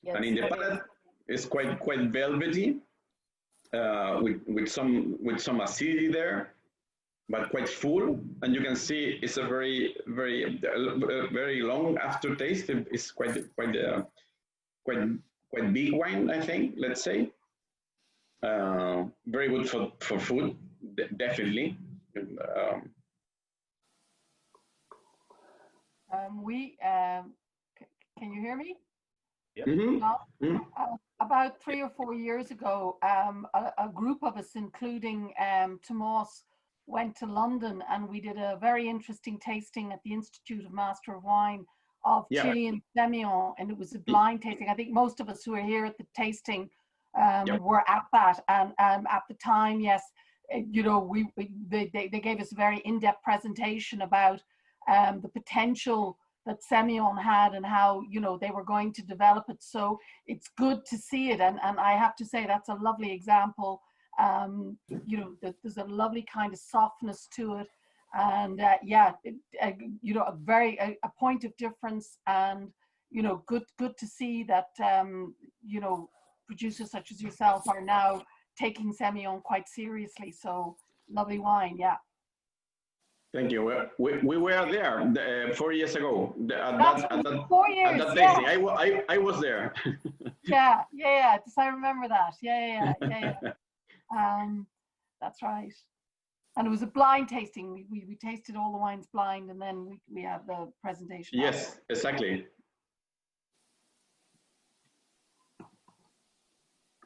Yes, and in the palate, it's quite velvety, with some acidity there, but quite full. And you can see it's a very quite big wine, I think, let's say. Very good for food, definitely. Can you hear me? Yep. Mm-hmm. About 3 or 4 years ago, a group of us, including Tomas, went to London, and we did a very interesting tasting at the Institute of Master of Wine of Chilean Semillon, and it was a blind tasting. I think most of us who were here at the tasting were at that, and at the time, yes, you know, they gave us a very in-depth presentation about the potential that Semillon had and how, you know, they were going to develop it. So it's good to see it, and I have to say that's a lovely example. You know, there's a lovely kind of softness to it, and you know, a point of difference, and you know, good to see that you know, producers such as yourself are now taking Semillon quite seriously. So lovely wine, yeah. Thank you. We were there 4 years ago. At that 4 years. At that tasting, I was there. yeah. I remember that. Yeah. That's right. And it was a blind tasting. We tasted all the wines blind, and then we had the presentation. Yes, exactly.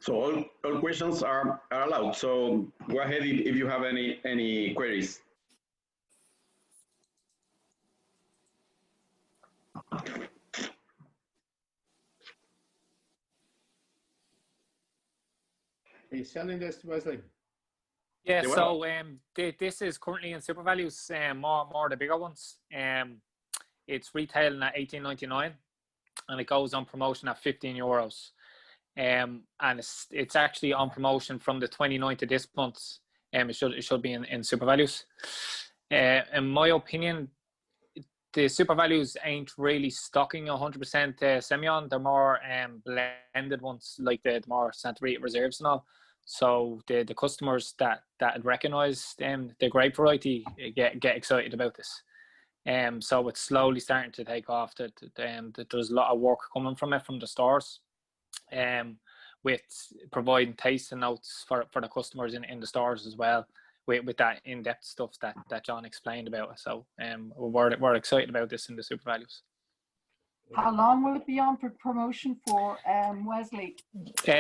So all questions are allowed. So go ahead if you have any queries. Are you selling this, Wesley? Yeah, so this is currently in Super Values, more the bigger ones. It's retailing at $18.99, and it goes on promotion at €15. And it's actually on promotion from the 29th of this month. It should be in Super Values. In my opinion, the Super Values ain't really stocking 100% Semillon. They're more blended ones, like the more Santa Rita Reserves and all. So the customers that recognise the grape variety get excited about this. So it's slowly starting to take off. There's a lot of work coming from it from the stores, with providing tasting notes for the customers in the stores as well, with that in-depth stuff that John explained about. So we're excited about this in the Super Values. How long will it be on for promotion for, Wesley?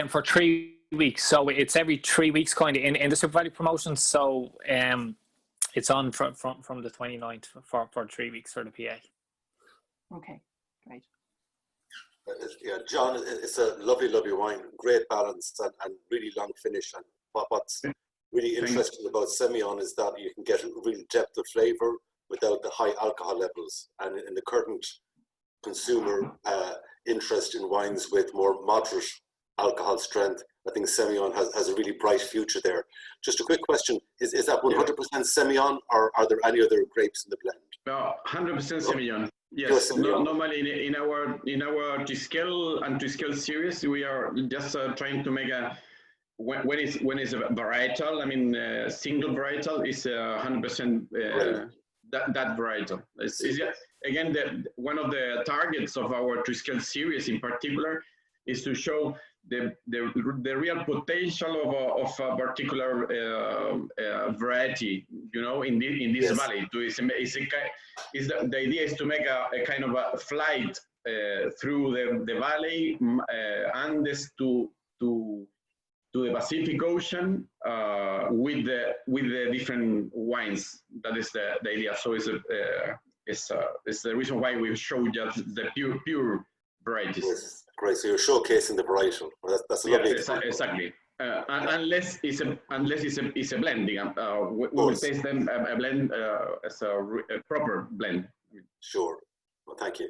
For 3 weeks. So it's every 3 weeks kind of in the Super Value promotion. So it's on from the 29th for 3 weeks for the PA. Okay, great. Yeah, John, it's a lovely wine, great balance, and really long finish. And what's really interesting about Semillon is that you can get a real depth of flavour without the high alcohol levels. And in the current consumer interest in wines with more moderate alcohol strength, I think Semillon has a really bright future there. Just a quick question, is that 100% Semillon, or are there any other grapes in the blend? No, 100% Semillon. Yes, normally in our to-scale and to-scale series, we are just trying to make when it's a varietal, I mean single varietal is 100% that varietal. It's again, one of the targets of our to-scale series in particular is to show the real potential of a particular variety, you know, in this valley. The idea is to make a kind of a flight through the valley, Andes to the Pacific Ocean with the different wines. That is the idea. So it's the reason why we show just the pure varieties. Yes. Great. So you're showcasing the varietal. Well, that's a lovely. Exactly. Unless it's a blending, we will taste them a blend as a proper blend. Sure. Well, thank you.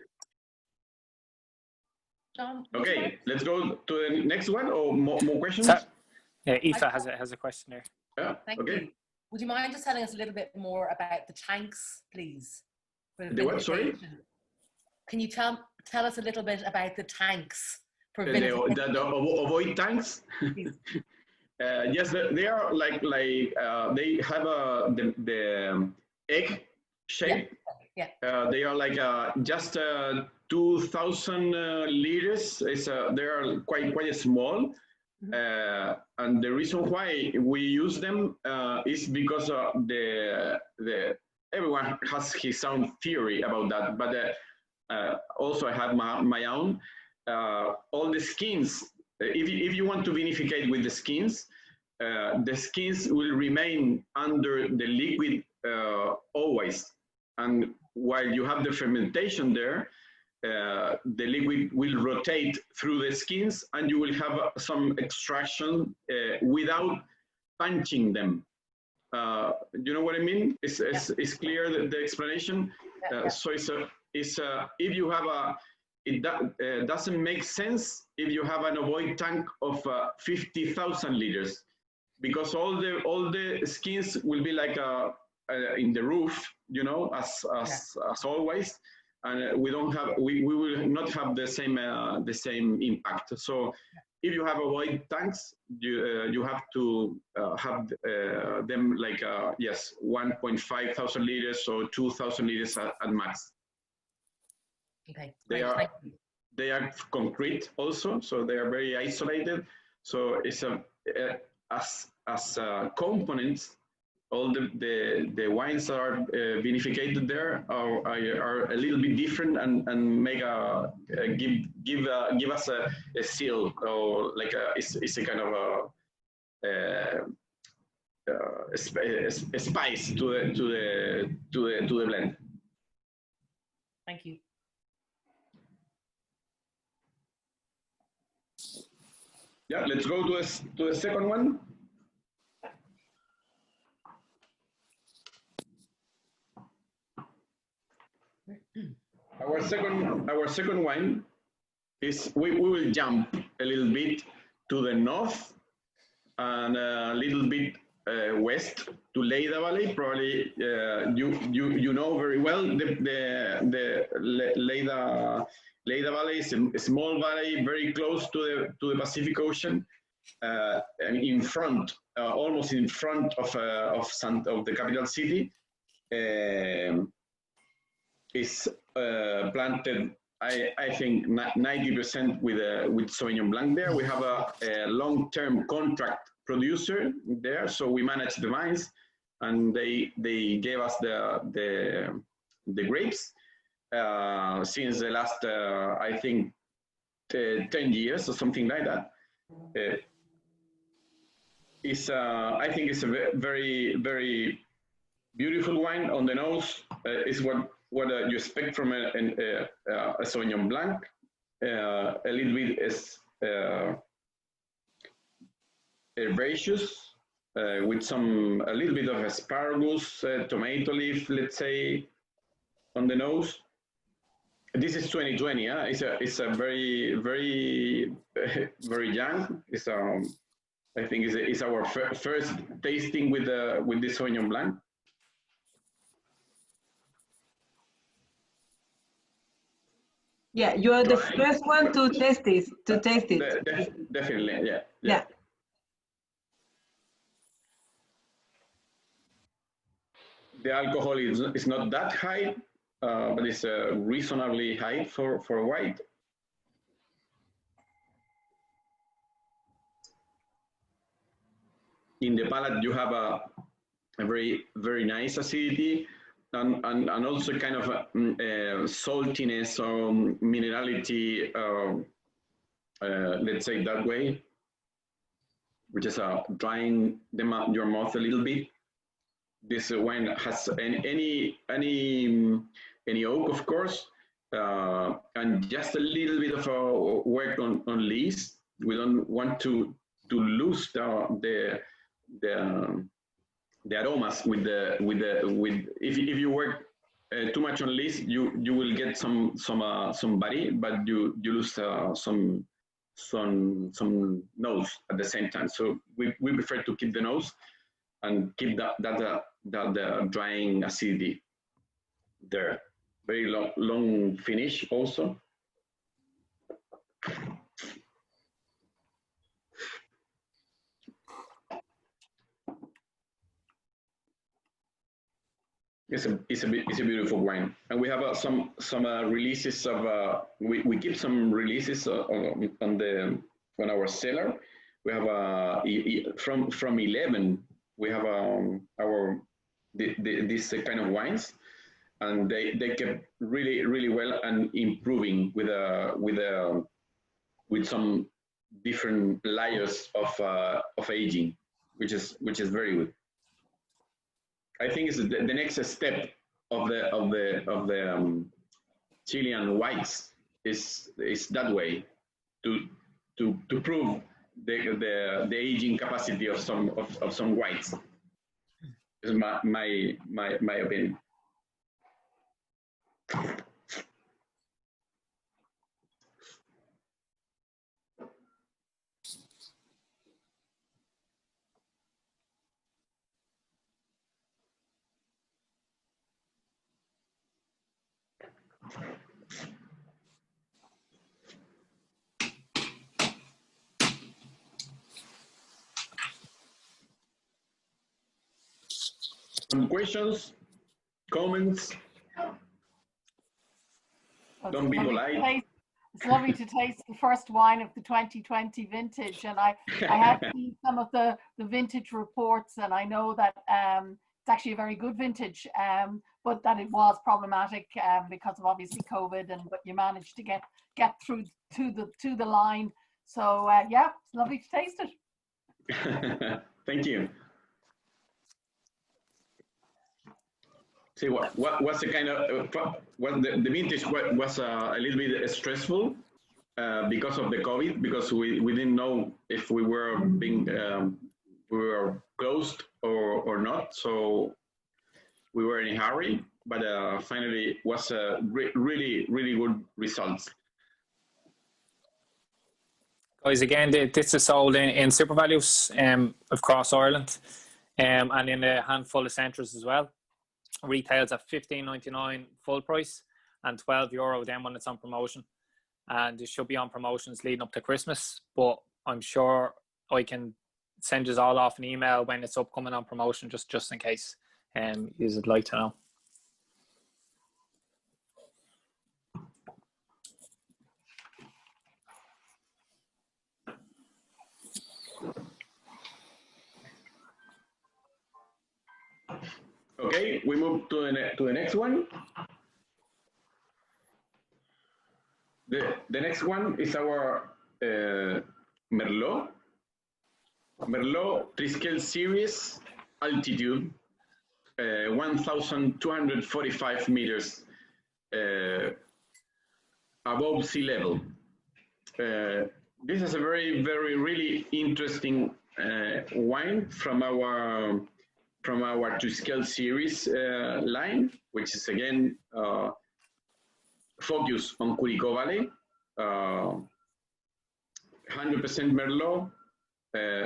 John. Okay, let's go to the next one, or more questions. Yeah, Aoife has a question there. Yeah. Thank you. Would you mind just telling us a little bit more about the tanks, please? The what? Sorry. Can you tell us a little bit about the tanks for the ovoid tanks? Yes, they are like they have the egg shape. Yeah. They are like just 2,000 liters. They are quite small. And the reason why we use them is because everyone has his own theory about that, but also I have my own. All the skins, if you want to vinificate with the skins will remain under the liquid always. And while you have the fermentation there, the liquid will rotate through the skins and you will have some extraction without punching them. You know what I mean? It's clear the explanation. So if you have it doesn't make sense if you have an ovoid tank of 50,000 liters, because all the skins will be like in the roof, you know, as always, and we will not have the same impact. So if you have ovoid tanks, you have to have them like 1.5 thousand liters or 2,000 liters at max. Okay. They are concrete also, so they are very isolated. So it's as components, all the wines that are vinificated there are a little bit different and make give us a seal, or like it's a kind of a spice to the blend. Thank you. Yeah, let's go to the second one. Our second wine is we will jump a little bit to the north and a little bit west to Lleida Valley. Probably you know very well the Lleida Valley is a small valley very close to the Pacific Ocean, and in front, almost in front of the capital city. Is planted, I think 90% with Sauvignon Blanc there. We have a long-term contract producer there, so we manage the vines, and they gave us the grapes since the last I think 10 years or something like that. I think it's a very, very beautiful wine. On the nose is what you expect from a Sauvignon Blanc. A little bit is herbaceous, with a little bit of asparagus, tomato leaf, let's say, on the nose. This is 2020. It's a very, very, very young. I think it's our first tasting with this Sauvignon Blanc. Yeah, you are the first one to taste it. Definitely, yeah. Yeah. The alcohol is not that high, but it's reasonably high for white. In the palate, you have a very, very nice acidity, and also kind of saltiness or minerality, let's say that way, which is drying your mouth a little bit. This wine has any oak, of course, and just a little bit of work on lees. We don't want to lose the aromas with if you work too much on lees, you will get some body, but you lose some nose at the same time. So we prefer to keep the nose and keep that drying acidity there. Very long finish also. it's a beautiful wine, and we have some releases of we keep some releases on our cellar. We have from 11. We have this kind of wines, and they kept really well and improving with some different layers of aging, which is very good. I think it's the next step of the Chilean whites is that way to prove the aging capacity of some whites. Is my opinion. Some questions, comments? Don't be polite. It's lovely to taste the first wine of the 2020 vintage, and I have seen some of the vintage reports, and I know that it's actually a very good vintage, but that it was problematic because of obviously COVID, but you managed to get through to the line. So yeah, it's lovely to taste it. Thank you. See what's the kind of the vintage was a little bit stressful because of the COVID, because we didn't know if we were we were closed or not, so we were in a hurry, but finally was really good results. Guys, again, this is sold in super values across Ireland, and in a handful of centres as well. Retails at $15.99 full price and €12 then when it's on promotion, and it should be on promotions leading up to Christmas, but I'm sure I can send you all off an email when it's upcoming on promotion, just in case you'd like to know. Okay, we move to the next one. The next one is our Merlot. Merlot Triskel series, altitude 1,245 meters above sea level. This is a really interesting wine from our Triskel series line, which is again focused on Curicó Valley. 100% Merlot,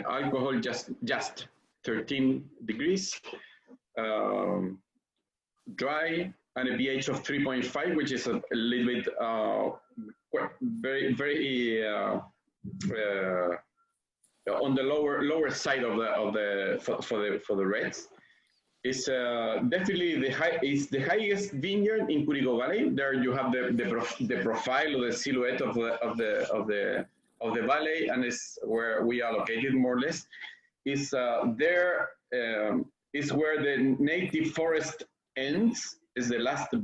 alcohol just 13 degrees, dry, and a pH of 3.5, which is a little bit very on the lower side of the reds. It's definitely the highest vineyard in Curicó Valley. There you have the profile or the silhouette of the valley, and it's where we are located more or less. Is there is where the native forest ends. Is the last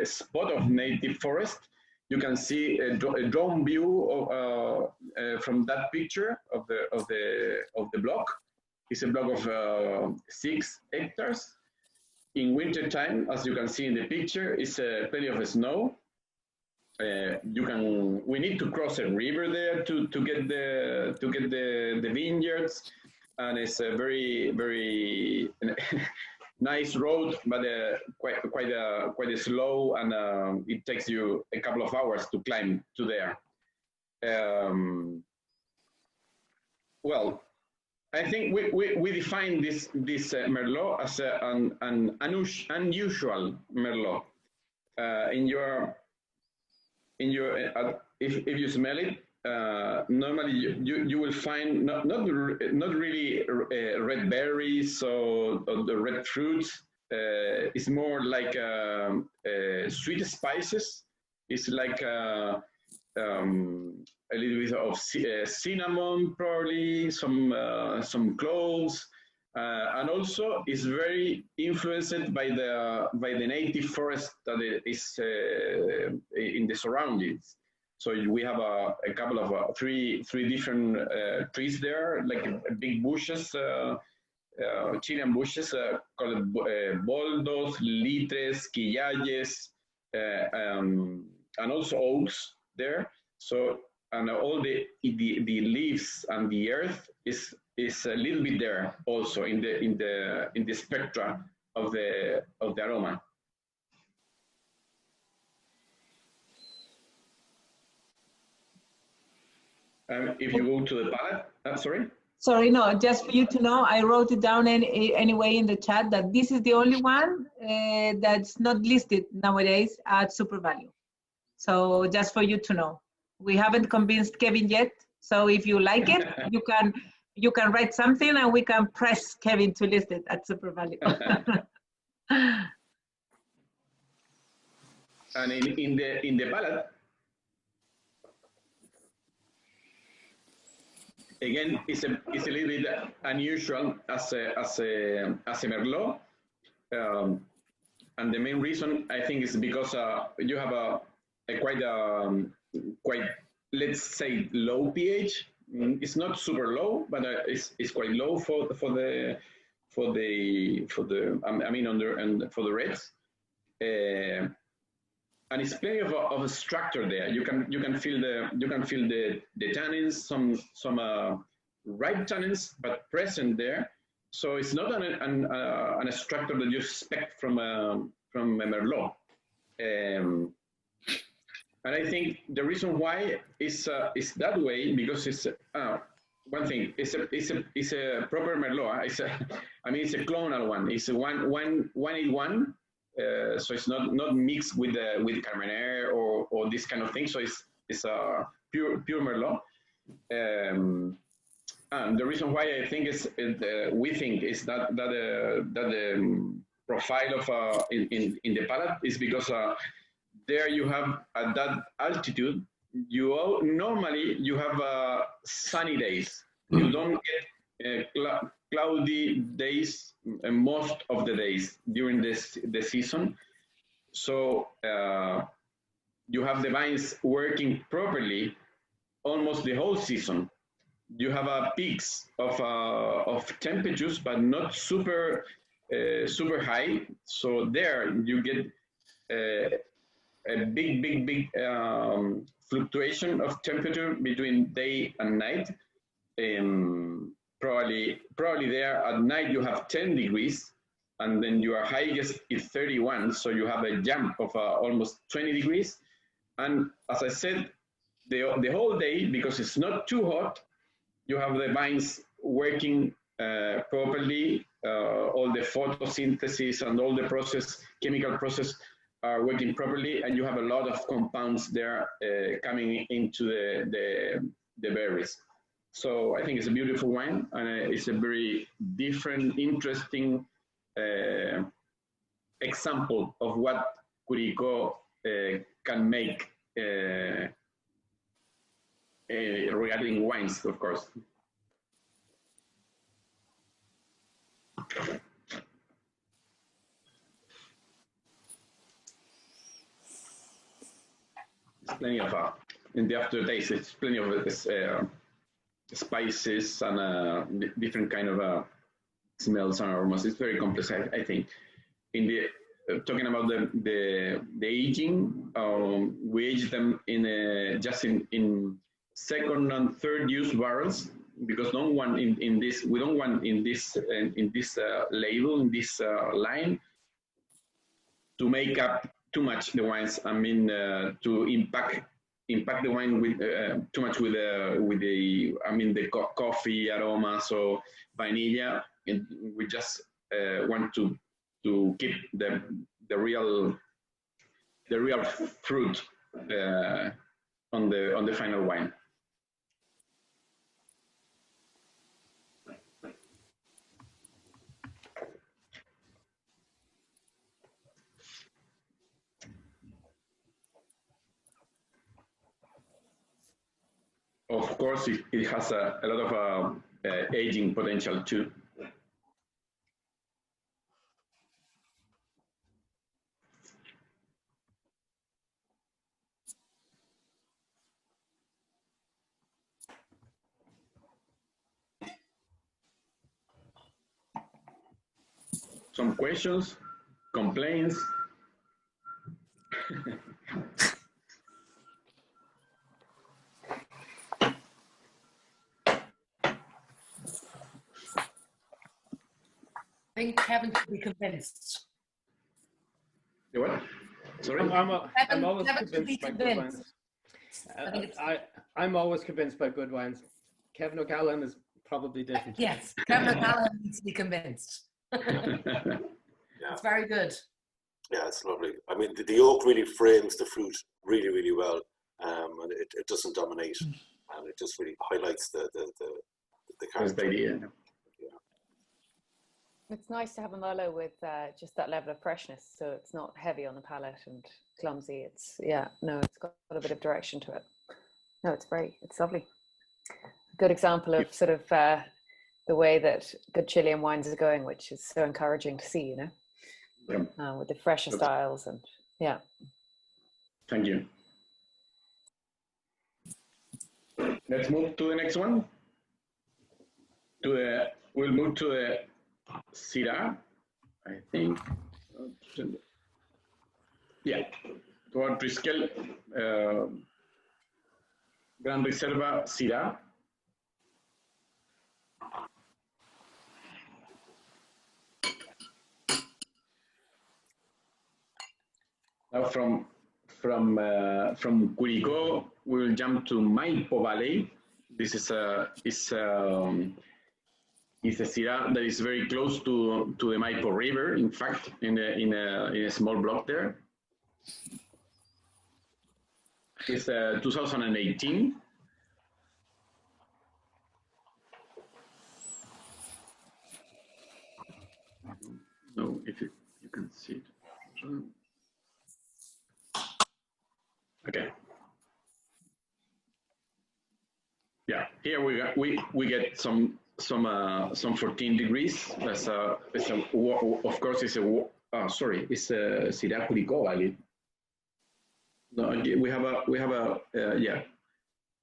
spot of native forest. You can see a drone view from that picture of the block. It's a block of 6 hectares. In winter time, as you can see in the picture, it's plenty of snow. We need to cross a river there to get the vineyards, and it's a very nice road, but quite slow, and it takes you a couple of hours to climb to there. Well, I think we define this Merlot as an unusual Merlot. If you smell it, normally you will find not really red berries or the red fruits, is more like sweet spices. It's like a little bit of cinnamon, probably some cloves, and also is very influenced by the native forest that is in the surroundings. So we have a couple of three different trees there, like big bushes, Chilean bushes called boldos, litres, quillayes, and also oaks there. So and all the leaves and the earth is a little bit there also in the spectra of the aroma. If you go to the palate, sorry. Sorry, no, just for you to know, I wrote it down anyway in the chat that this is the only one that's not listed nowadays at Super Value. So just for you to know, we haven't convinced Kevin yet. So if you like it, you can write something and we can press Kevin to list it at Super Value. And in the palate, again, it's a little bit unusual as a Merlot, and the main reason I think is because you have a quite let's say low pH. It's not super low, but it's quite low for the reds. And it's plenty of a structure there. You can feel the tannins, some ripe tannins, but present there. So it's not an structure that you expect from a Merlot. And I think the reason why is that way because it's one thing. It's a proper Merlot. It's a clonal one. It's a 181. So it's not mixed with Carmenere or this kind of thing. So it's a pure Merlot. And the reason why I think we think is that the profile of in the palate is because there you have at that altitude normally you have sunny days. You don't get cloudy days most of the days during the season. So you have the vines working properly almost the whole season. You have peaks of temperatures, but not super high. So there you get a big fluctuation of temperature between day and night. Probably there at night you have 10 degrees, and then your highest is 31. So you have a jump of almost 20 degrees. And as I said, the whole day, because it's not too hot, you have the vines working properly. All the photosynthesis and all the chemical process are working properly, and you have a lot of compounds there coming into the berries. So I think it's a beautiful wine, and it's a very different, interesting example of what Curicó can make regarding wines, of course. It's plenty of, in the aftertaste, it's plenty of spices and different kind of smells and aromas. It's very complex, I think. In the talking about the aging, we age them in just in second and third use barrels, because no one in this, we don't want in this label, in this line, to make up too much the wines. I mean, to impact the wine with too much with the coffee aromas or vanilla. We just want to keep the real fruit on the final wine. of course, it has a lot of aging potential too. Some questions, complaints? I think Kevin should be convinced. You what? Sorry? I'm always Kevin should be convinced by good wines. I'm always convinced by good wines. Kevin O'Callaghan is probably different. Yes, Kevin O'Callaghan needs to be convinced. It's very good. Yeah, it's lovely. I mean, the oak really frames the fruit really, really well, and it doesn't dominate, and it just really highlights the character. Yeah. It's nice to have a Merlot with just that level of freshness, so it's not heavy on the palate and clumsy. It's it's got a bit of direction to it. No, it's lovely. A good example of sort of the way that good Chilean wines are going, which is so encouraging to see, with the fresher styles and Thank you. Let's move to the next one. We'll move to the Syrah, I think. Yeah, toward Triskel, Gran Reserva Syrah. Now from Curicó, we will jump to Maipo Valley. This is a Syrah that is very close to the Maipo River. In fact, in a small block there. It's 2018. No, if you can see it. Okay. Yeah, here we get some 14 degrees. Of course it's a Syrah Curicó Valley. No, we have a yeah.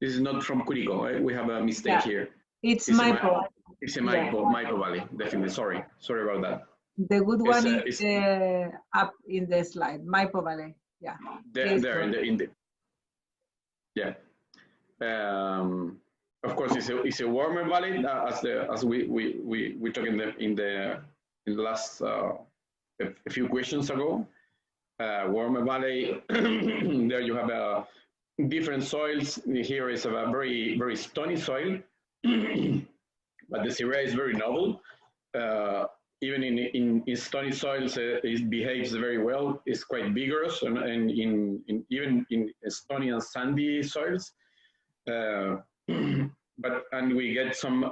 This is not from Curicó. Right? We have a mistake here. It's Maipo. It's a Maipo Valley. Definitely. Sorry about that. The good one is up in the slide. Maipo Valley. Yeah. There in the yeah. Of course, it's a warmer valley as we talked in the last a few questions ago. Warmer valley. There you have different soils. Here is a very very stony soil, but the Syrah is very noble. Even in stony soils, it behaves very well. It's quite vigorous, and even in stony and sandy soils. And we get some.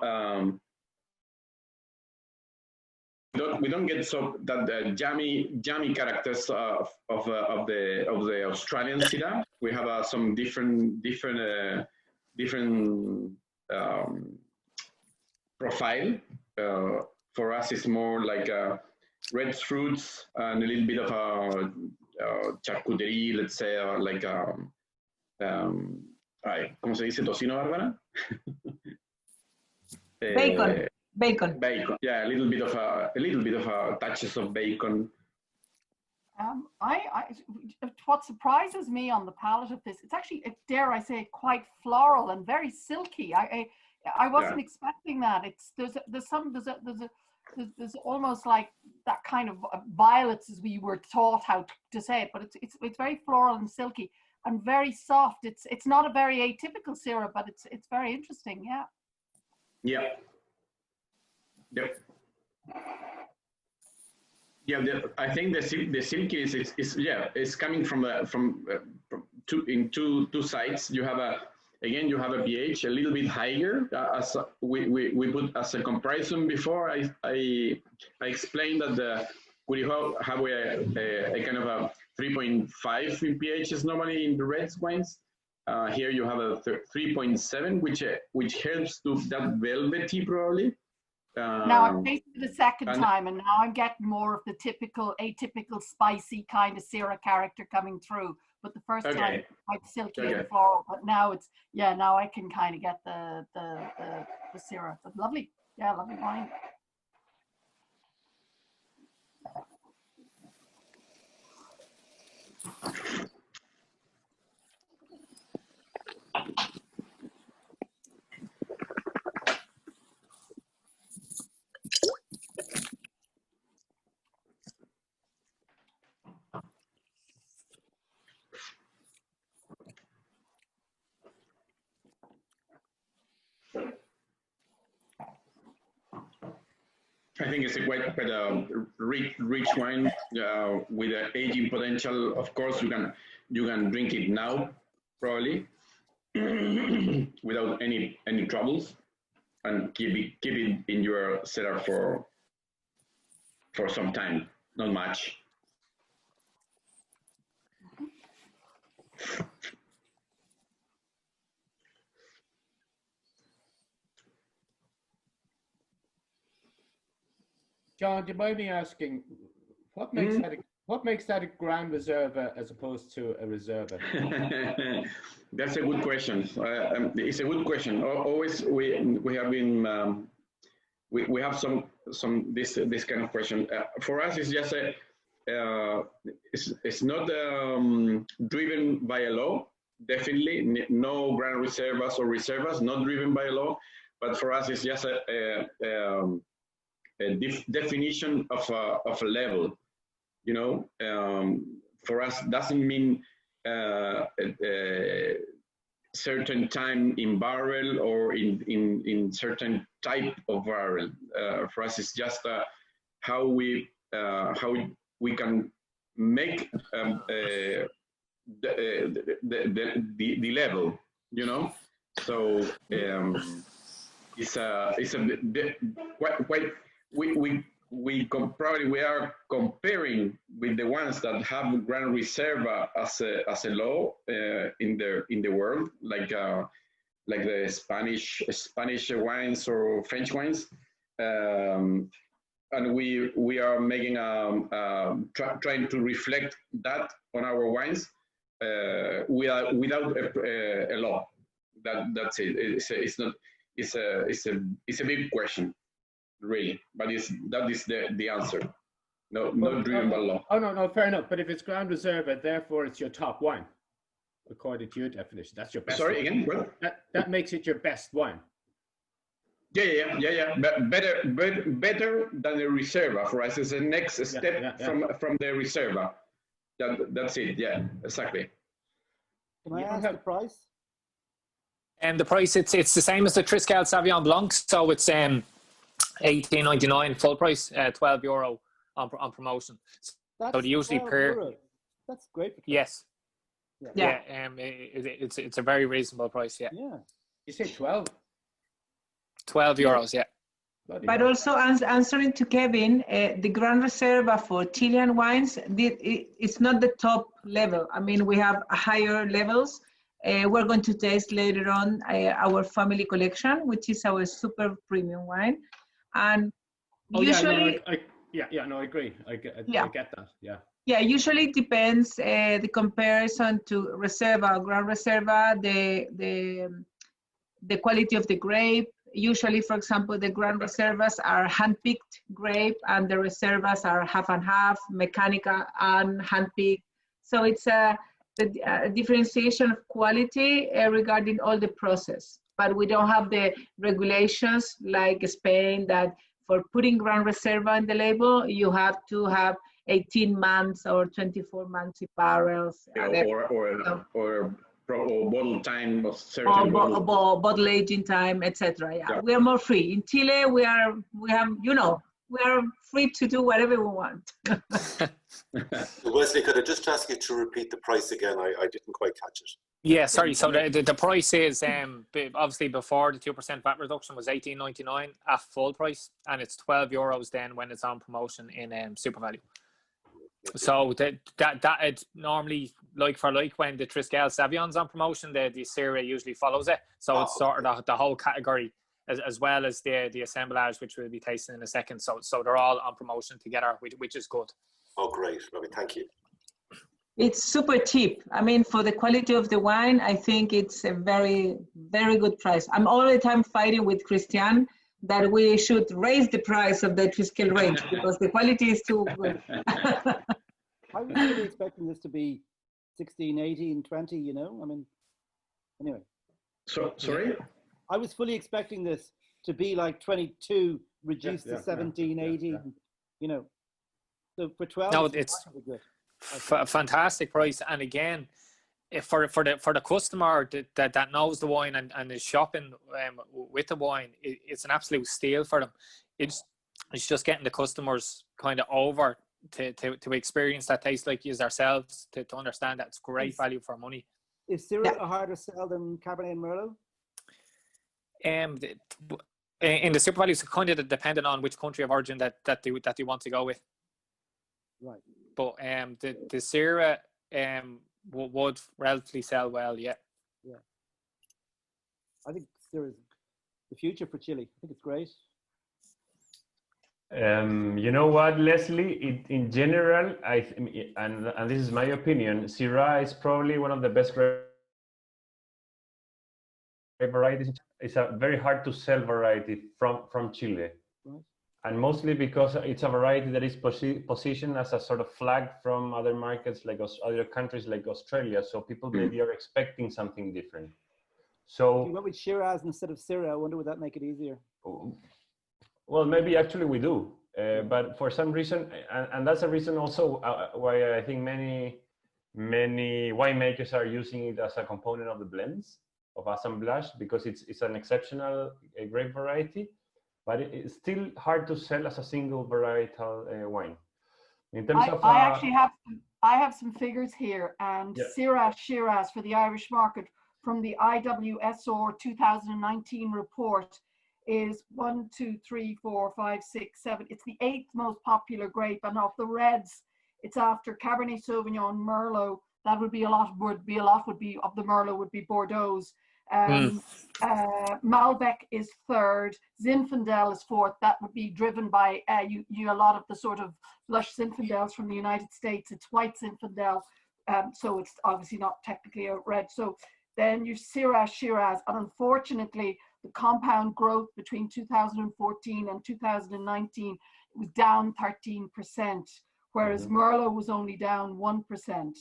We don't get that jammy characters of the Australian Syrah. We have some different profile. For us, it's more like red fruits and a little bit of a charcuterie, let's say, like ¿cómo se dice tocino, Bárbara? Bacon. Yeah, a little bit of touches of bacon. What surprises me on the palate of this, it's actually, dare I say, quite floral and very silky. I wasn't expecting that. There's almost like that kind of violets as we were taught how to say it, but it's very floral and silky and very soft. It's not a very atypical Syrah, but it's very interesting. Yeah. Yeah. Yep. Yeah, I think the silky is coming from two sides. You have a pH a little bit higher. As we put as a comparison before, I explained that the Curicó have a kind of a 3.5 in pH is normally in the red wines, Here you have a 3.7, which helps to that velvety probably. Now I tasted it a second time, and now I'm getting more of the typical, atypical, spicy kind of Syrah character coming through. But the first time, it's quite silky and floral. But now it's, yeah, now I can kind of get the Syrah. But lovely, yeah, lovely wine. I think it's a quite rich wine with an aging potential. Of course, you can drink it now, probably, without any troubles, and keep it in your cellar for some time, not much. John, do you mind me asking, what makes that a Grand Reserva as opposed to a Reserva? That's a good question. It's a good question. Always we have been we have some this kind of question. For us, it's just it's not driven by a law. Definitely, no Grand Reservas or Reservas, not driven by a law. But for us, it's just a definition of a level, you know. For us, doesn't mean certain time in barrel or in certain type of barrel. For us, it's just how we can make the level, you know. So it's quite. We are comparing with the ones that have Grand Reserva as a law in the world, like the Spanish wines or French wines, and we are making trying to reflect that on our wines without a law. That's it. It's a big question. Really, but that is the answer. No, not driven by law. Oh no, fair enough. But if it's Grand Reserva, therefore it's your top wine, according to your definition. That's your best. Sorry, wine. Again. What? That makes it your best wine. Yeah. But better than the Reserva. For us, it's the next step from the Reserva. That's it. Yeah, exactly. Can I ask the price? And the price, it's the same as the Triskel Sauvignon Blanc. So it's $18.99 full price, €12 on promotion. That's so they usually per. Euros. That's great. Yes. Yeah. It's a very reasonable price. Yeah. Yeah. You say 12. €12. Yeah. But also answering to Kevin, the Grand Reserva for Chilean wines, it's not the top level. I mean, we have higher levels. We're going to taste later on our family collection, which is our super premium wine. And usually, I agree. I get that. Yeah. Yeah, usually it depends the comparison to Reserva, Grand Reserva, the quality of the grape. Usually, for example, the Grand Reservas are hand-picked grape, and the Reservas are half and half, mechanical and hand-picked. So it's a differentiation of quality regarding all the process. But we don't have the regulations like Spain that for putting Grand Reserva in the label, you have to have 18 months or 24 months in barrels. Or bottle time of certain bottle aging time, etc. Yeah, we are more free. In Chile, we are free to do whatever we want. Wesley, could I just ask you to repeat the price again? I didn't quite catch it. Yeah, sorry. So the price is obviously before the 2% VAT reduction was $18.99 at full price, and it's €12 then when it's on promotion in Super Value. So that it's normally like for like when the Triskel Sauvignor's on promotion, the Syrah usually follows it. So it's sort of the whole category as well as the assemblage, which we'll be tasting in a second. So they're all on promotion together, which is good. Oh, great, Robbie, thank you. It's super cheap. I mean, for the quality of the wine, I think it's a very, very good price. I'm all the time fighting with Christian that we should raise the price of the Triskel range because the quality is too good. I was really expecting this to be 16, 18, 20, you know? I mean, anyway. Sorry? I was fully expecting this to be like 22 reduced to 17, 18, you know. So for 12, no, it's good. Fantastic price. And again, if for the customer that knows the wine and is shopping with the wine, it's an absolute steal for them. It's just getting the customers kind of over to experience that taste like you ourselves, to understand that it's great value for money. Is Syrah a harder sell than Cabernet and Merlot? In the super values, kind of depending on which country of origin that they want to go with. Right. But the Syrah would relatively sell well, yeah. Yeah. I think Syrah is the future for Chile. I think it's great. You know what, Leslie? In general, and this is my opinion, Syrah is probably one of the best grape varieties. It's a very hard to sell variety from Chile. Right. And mostly because it's a variety that is positioned as a sort of flag from other markets, like other countries like Australia. So people maybe are expecting something different. So if you went with Shiraz instead of Syrah, I wonder would that make it easier? Well, maybe actually we do, but for some reason, and that's a reason also why I think many winemakers are using it as a component of the blends of assemblage, because it's an exceptional grape variety, but it's still hard to sell as a single varietal wine. In terms of, I actually have some figures here, and Syrah Shiraz for the Irish market from the IWSR 2019 report is 1, 2, 3, 4, 5, 6, 7. It's the 8th most popular grape, and of the reds, it's after Cabernet Sauvignon, Merlot. That would be of the Merlot would be Bordeaux. Malbec is 3rd. Zinfandel is 4th. That would be driven by a lot of the sort of lush Zinfandels from the United States. It's white Zinfandel, so it's obviously not technically a red. So then you Syrah Shiraz, and unfortunately, the compound growth between 2014 and 2019 was down 13%, whereas Merlot was only down 1%.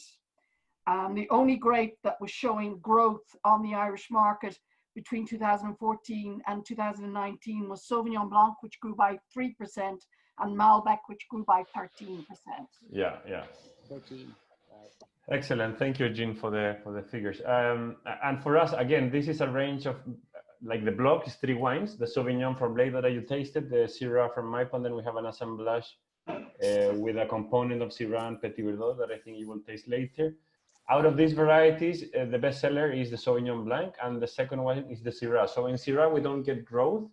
The only grape that was showing growth on the Irish market between 2014 and 2019 was Sauvignon Blanc, which grew by 3%, and Malbec, which grew by 13%. Yeah. 13. Excellent. Thank you, Jean, for the figures. And for us, again, this is a range of, like the block is 3 wines: the Sauvignon from Leyda that you tasted, the Syrah from Maipo, and then we have an assemblage with a component of Syrah and Petit Verdot that I think you will taste later. Out of these varieties, the best seller is the Sauvignon Blanc, and the second one is the Syrah. So in Syrah, we don't get growth,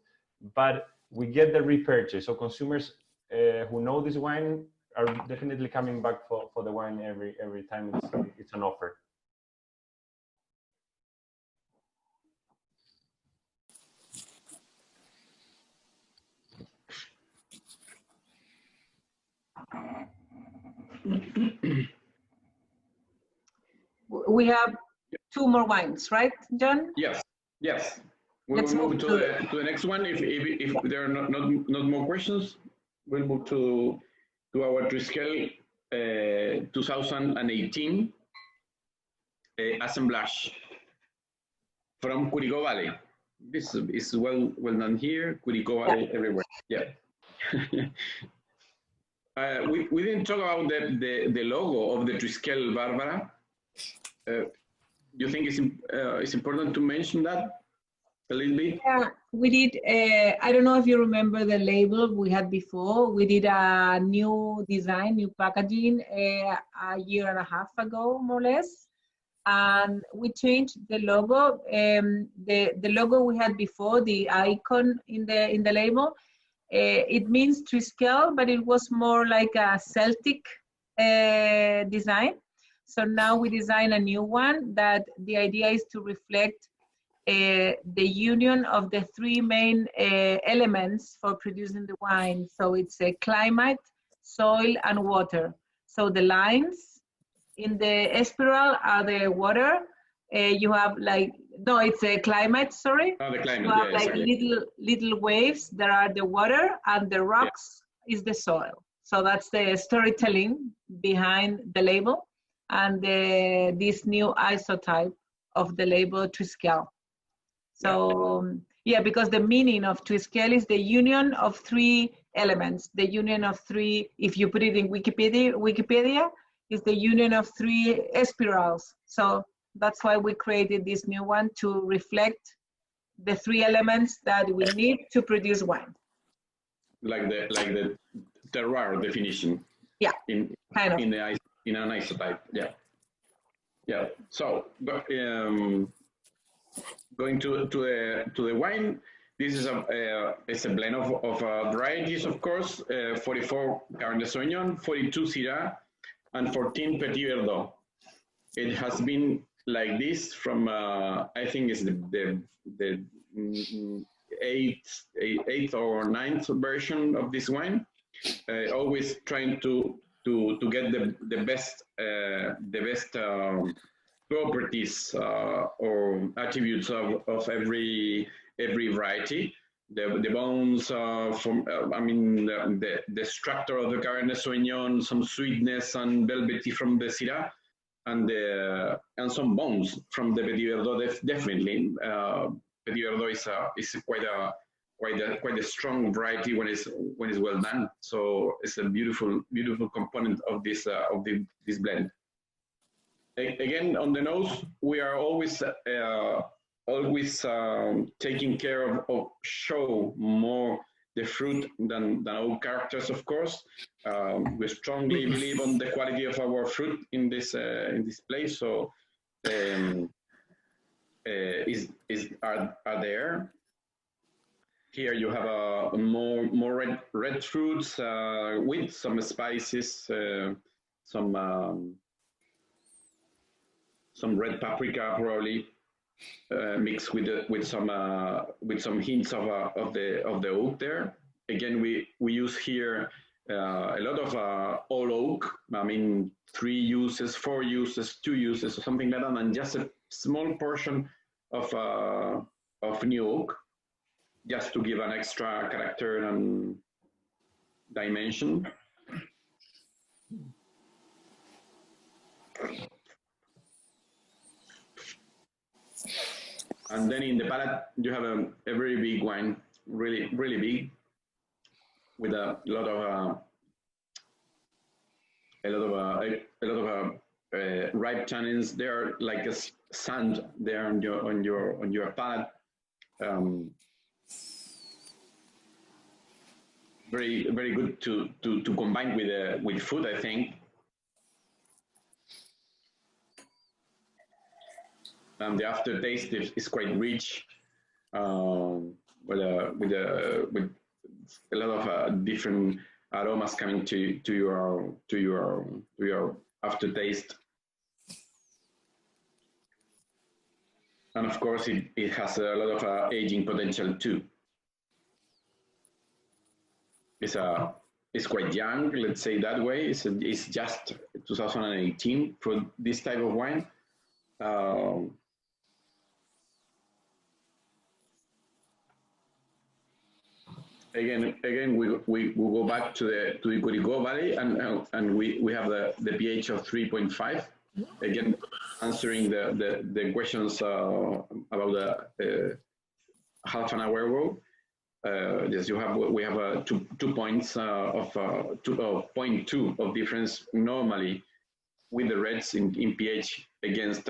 but we get the repurchase. So consumers who know this wine are definitely coming back for the wine every time it's an offer. We have 2 more wines, right, John? Yes. We will move to the next one. If there are not more questions, we'll move to our Triskel 2018 assemblage from Curicó Valley. This is well done here. Curicó Valley everywhere. Yeah. We didn't talk about the logo of the Triskel Barbara. You think it's important to mention that a little bit? Yeah, we did. I don't know if you remember the label we had before. We did a new design, new packaging a year and a half ago, more or less. And we changed the logo. The logo we had before, the icon in the label, it means Triskel, but it was more like a Celtic design. So now we design a new one that the idea is to reflect the union of the three main elements for producing the wine. So it's a climate, soil, and water. So the lines in the spiral are the water. You have like, no, it's a climate, sorry. Oh, the climate, you have yeah, like exactly. little waves that are the water, and the rocks is the soil. So that's the storytelling behind the label and this new isotype of the label Triskel. So yeah, because the meaning of Triskel is the union of three elements, the union of three, if you put it in Wikipedia is the union of three spirals. So that's why we created this new one, to reflect the three elements that we need to produce wine. Like the terroir definition. Yeah, in kind of. in an isotype. Yeah. So going to the wine. This is it's a blend of varieties, of course. 44 Cabernet Sauvignon, 42 Syrah, and 14 Petit Verdot. It has been like this from I think it's the eighth or ninth version of this wine. Always trying to get the best properties or attributes of every variety. The bones from I mean the structure of the Cabernet Sauvignon, some sweetness and velvety from the Syrah, and some bones from the Petit Verdot. Definitely, Petit Verdot is quite a strong variety when it's well done. So it's a beautiful component of this blend. Again, on the nose, we are always taking care of show more the fruit than our characters, of course. We strongly believe on the quality of our fruit in this place. So are there. Here you have more red fruits with some spices, some red paprika probably mixed with some hints of the oak there. Again, we use here a lot of all oak. I mean, 3 uses, 4 uses, 2 uses, or something like that, and just a small portion of new oak, just to give an extra character and dimension. And then in the palate, you have a very big wine, really big, with a lot of ripe tannins. They are like a sand there on your palate. Very good to combine with food, I think. And the aftertaste is quite rich, with a lot of different aromas coming to your aftertaste. And of course, it has a lot of aging potential too. It's quite young, let's say that way. It's just 2018 for this type of wine. Again, we go back to the Curicó Valley, and we have the pH of 3.5. Again, answering the questions about the half an hour ago. Yes, we have 2 points of 0.2 of difference normally with the reds in pH against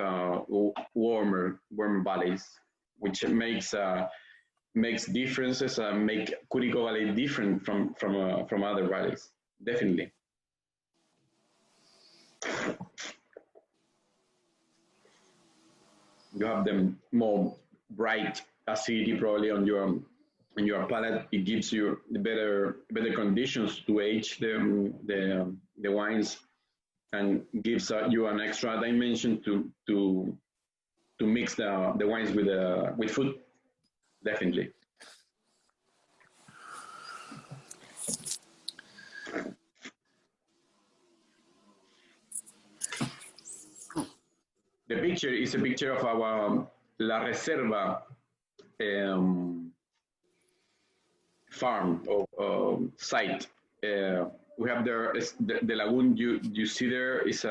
warmer valleys, which makes differences, make Curicó Valley different from other valleys, definitely. You have them more bright acidity probably on your palate. It gives you the better conditions to age the wines, and gives you an extra dimension to mix the wines with food, definitely. The picture is a picture of our La Reserva farm or site. We have there the lagoon you see there is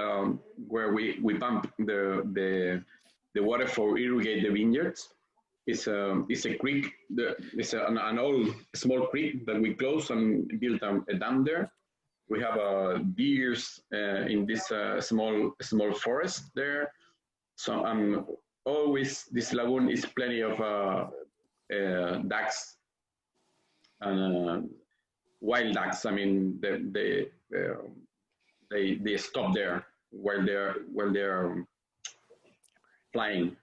where we pump the water for irrigate the vineyards. It's a creek. It's an old small creek that we close and build a dam there. We have deers in this small forest there. So always this lagoon is plenty of ducks and wild ducks. I mean, they stop there while they're flying.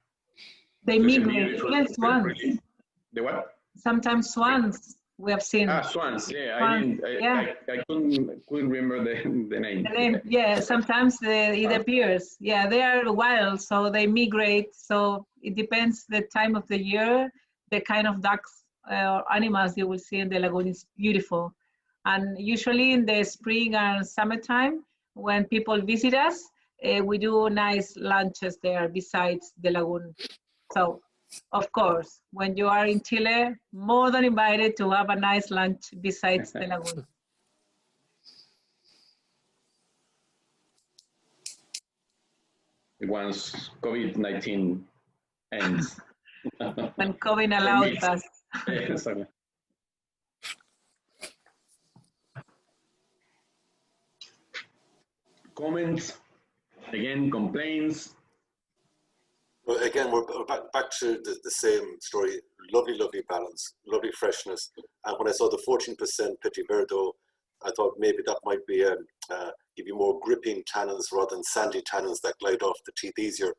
They migrate. Even swans. Really. The what? Sometimes swans we have seen. Swans. Yeah, Swans. I couldn't remember the name. The name. Yeah, sometimes it appears. Yeah, they are wild, so they migrate. So it depends the time of the year, the kind of ducks or animals you will see in the lagoon is beautiful. And usually in the spring and summertime, when people visit us, we do nice lunches there besides the lagoon. So, of course, when you are in Chile, more than invited to have a nice lunch besides the lagoon. Once COVID-19 ends. When COVID allows us. Exactly. Comments, again, complaints. Well, again, we're back to the same story. Lovely, lovely balance, lovely freshness. And when I saw the 14% Petit Verdot, I thought maybe that might be give you more gripping tannins rather than sandy tannins that glide off the teeth easier.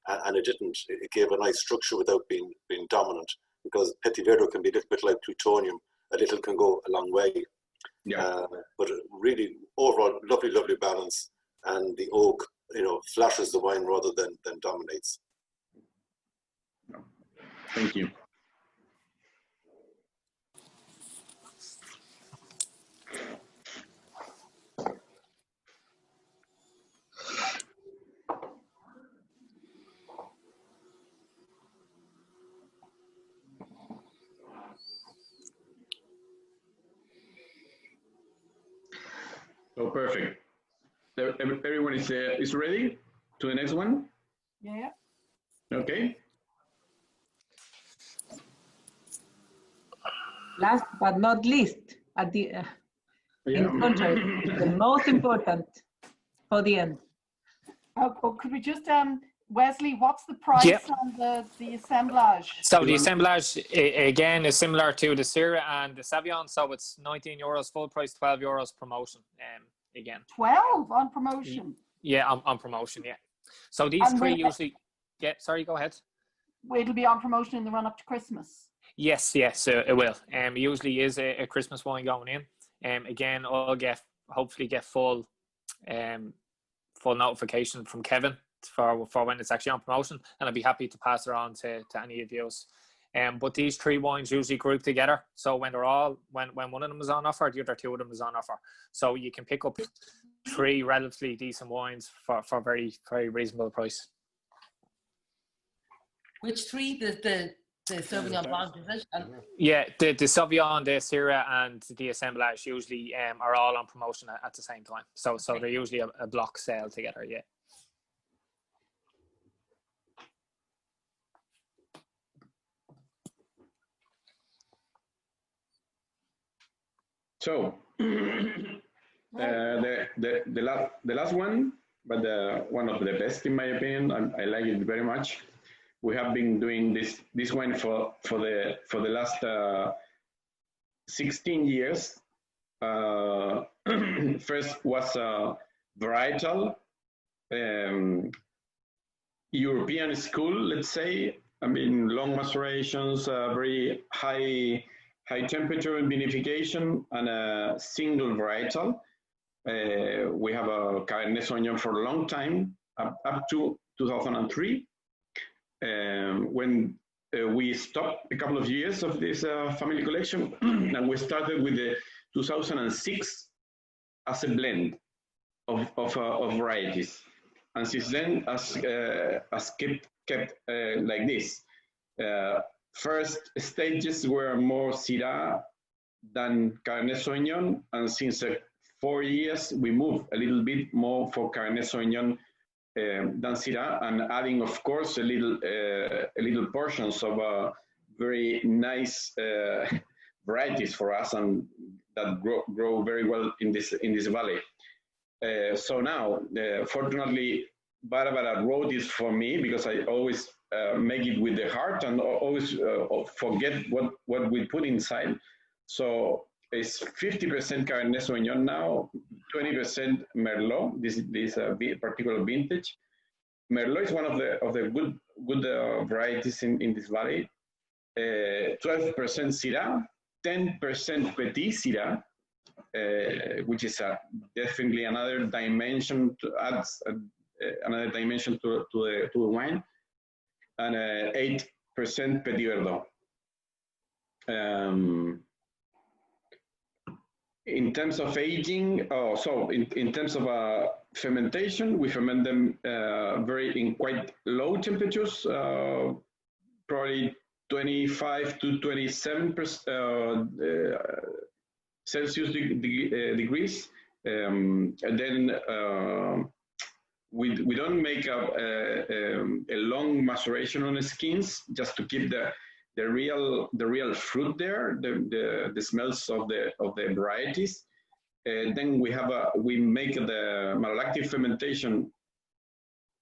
And it didn't. It gave a nice structure without being dominant, because Petit Verdot can be a little bit like plutonium. A little can go a long way. Yeah. But really, overall, lovely, lovely balance. And the oak, flashes the wine rather than dominates. Thank you. So perfect. Everyone is ready to the next one? Yeah. Okay. Last but not least, at the in contrary, the most important for the end. Oh, could we just Wesley, what's the price on the assemblage? So the assemblage again is similar to the Syrah and the Sauvignon, so it's €19 full price, €12 promotion. Again. 12 on promotion. Yeah, on promotion. Yeah. So these three usually. Yeah. Sorry. Go ahead. It'll be on promotion in the run up to Christmas. Yes, it will. Usually is a Christmas wine going in. Again, I'll hopefully get full notification from Kevin for when it's actually on promotion, and I'll be happy to pass it on to any of you. But these three wines usually group together. So when when one of them is on offer, the other two of them is on offer. So you can pick up three relatively decent wines for very, very reasonable price. Which three? The Sauvignon Blanc, is it? Yeah, the Sauvignon, the Syrah, and the Assemblage usually are all on promotion at the same time. So they're usually a block sale together. Yeah. So the last one, but one of the best in my opinion. I like it very much. We have been doing this wine for the last 16 years. First was varietal, European school, let's say. I mean, long macerations, very high temperature and vinification, and a single varietal. We have a Cabernet Sauvignon for a long time, up to 2003, when we stopped a couple of years of this family collection, and we started with the 2006 as a blend of varieties, and since then as kept like this. First stages were more Syrah than Cabernet Sauvignon, and since 4 years we moved a little bit more for Cabernet Sauvignon than Syrah, and adding, of course, a little portions of very nice varieties for us, and that grow very well in this valley. So now, fortunately, Barbara wrote this for me, because I always make it with the heart and always forget what we put inside. So it's 50% Cabernet Sauvignon now, 20% Merlot. This particular vintage. Merlot is one of the good varieties in this valley. 12% Syrah, 10% Petit Syrah, which is definitely another dimension to add another dimension to the wine, and 8% Petit Verdot. In terms of aging, in terms of fermentation, we ferment them in quite low temperatures, probably 25 to 27% Celsius degrees, and then we don't make a long maceration on the skins, just to keep the real fruit there, the smells of the varieties. Then we make the malolactic fermentation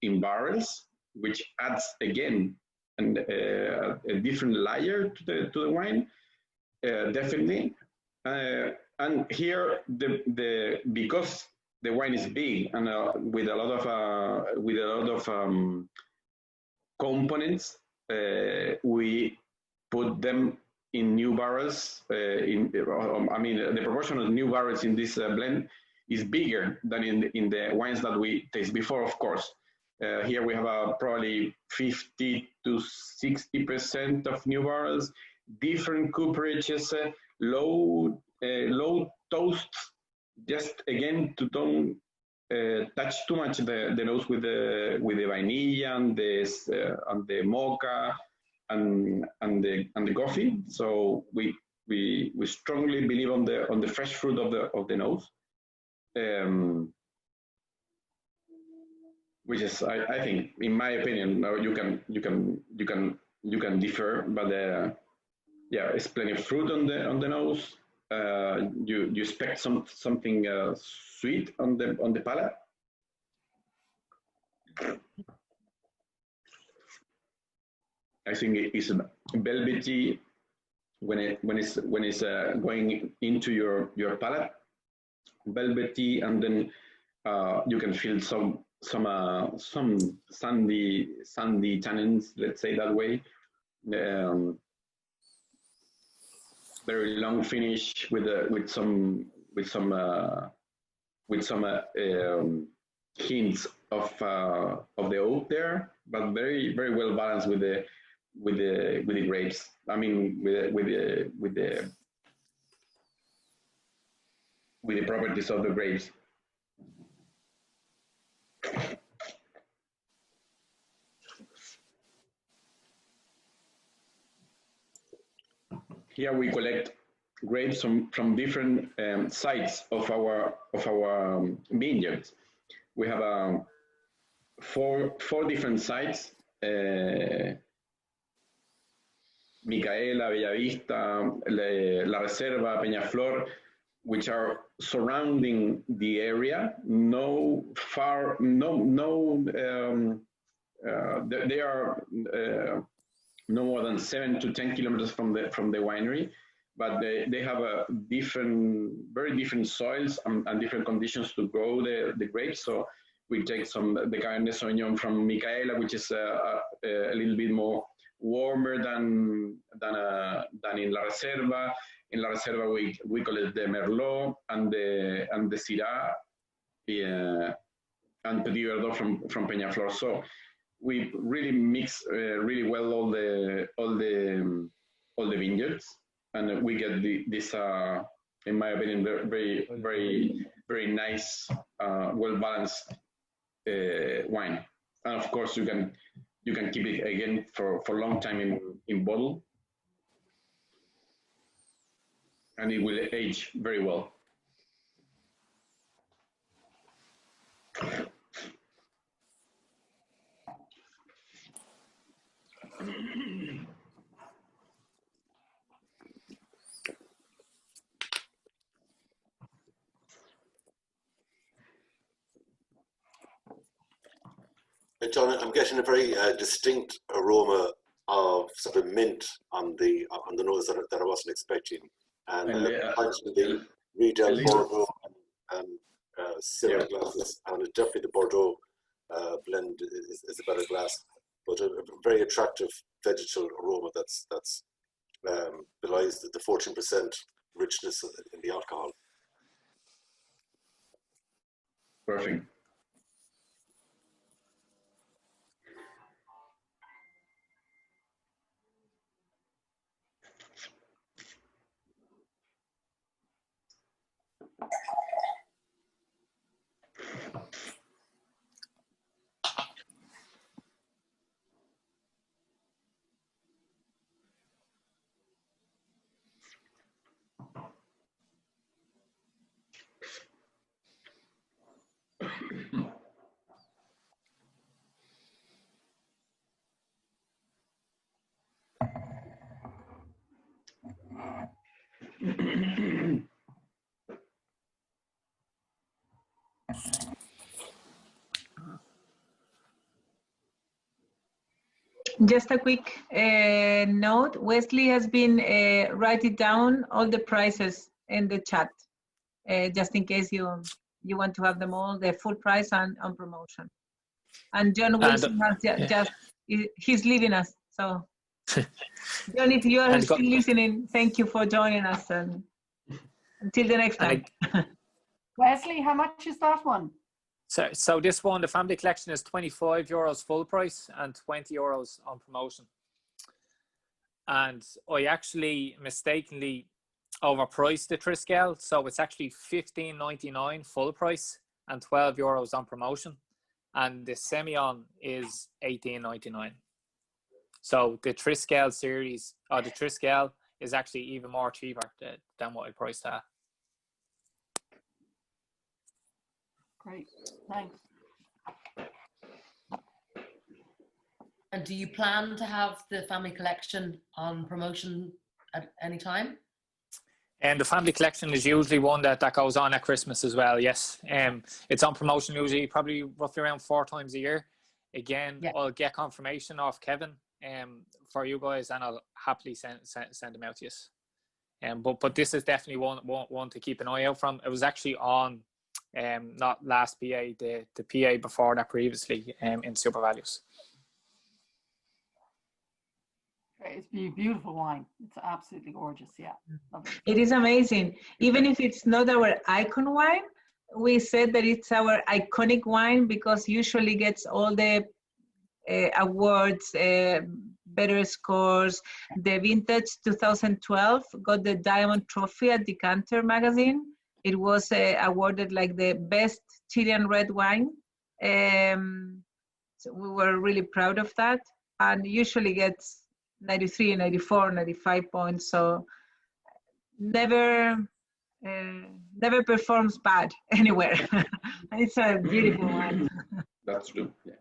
in barrels, which adds again a different layer to the wine, definitely. And here because the wine is big and with a lot of components, we put them in new barrels. The proportion of new barrels in this blend is bigger than in the wines that we taste before, of course. Here we have probably 50 to 60% of new barrels, different cooperages, low toasts, just again to don't touch too much the nose with the vainilla and the mocha and the coffee. So we strongly believe on the fresh fruit of the nose, which is I think, in my opinion, you can differ, but yeah, it's plenty of fruit on the nose. You expect something sweet on the palate. I think it's velvety when it's going into your palate, velvety, and then you can feel some sandy tannins, let's say that way. Very long finish with some hints of the oak there, but very well balanced with the grapes. I mean, with the properties of the grapes. Here we collect grapes from different sites of our vineyards. We have four different sites: Micaela, Bellavista, La Reserva, Peñaflor, which are surrounding the area. They are no more than 7 to 10 kilometers from the winery, but they have very different soils and different conditions to grow the grapes. So we take the Cabernet Sauvignon from Micaela, which is a little bit more warmer than in La Reserva. In La Reserva, we collect the Merlot and the Syrah and Petit Verdot from Peñaflor. So we really mix really well all the vineyards, and we get this, in my opinion, very nice, well balanced wine. And of course, you can keep it again for a long time in bottle, and it will age very well. John, I'm getting a very distinct aroma of sort of mint on the nose that I wasn't expecting, and the Riedel, Bordeaux, and Syrah glasses, and definitely the Bordeaux blend is a better glass, but a very attractive vegetal aroma that's belies the 14% richness in the alcohol. Perfect. Just a quick note, Wesley has been writing down all the prices in the chat, just in case you want to have them all, the full price and on promotion. And John Wilson has he's leaving us. So John, if you are still listening, thank you for joining us, and until the next time. Wesley, how much is that one? So this one, the family collection, is €25 full price and €20 on promotion. And I actually mistakenly overpriced the Triskel, so it's actually $15.99 full price and €12 on promotion. And the Semillon is $18.99. So the Triskel series, or the Triskel, is actually even more cheaper than what I priced at. Great, thanks. And do you plan to have the family collection on promotion at any time? And the family collection is usually one that goes on at Christmas as well, yes. It's on promotion usually probably roughly around 4 times a year. Again, I'll get confirmation off Kevin for you guys, and I'll happily send them out to you. But this is definitely one to keep an eye out from. It was actually on not last PA, the PA before that previously in Super Values. It's beautiful wine. It's absolutely gorgeous. Yeah, love it. It is amazing. Even if it's not our icon wine, we said that it's our iconic wine because usually gets all the awards, better scores. The vintage 2012 got the Diamond Trophy at Decanter magazine. It was awarded like the best Chilean red wine. So we were really proud of that, and usually gets 93, 94, 95 points. So never performs bad anywhere. It's a beautiful wine. That's true. Yeah.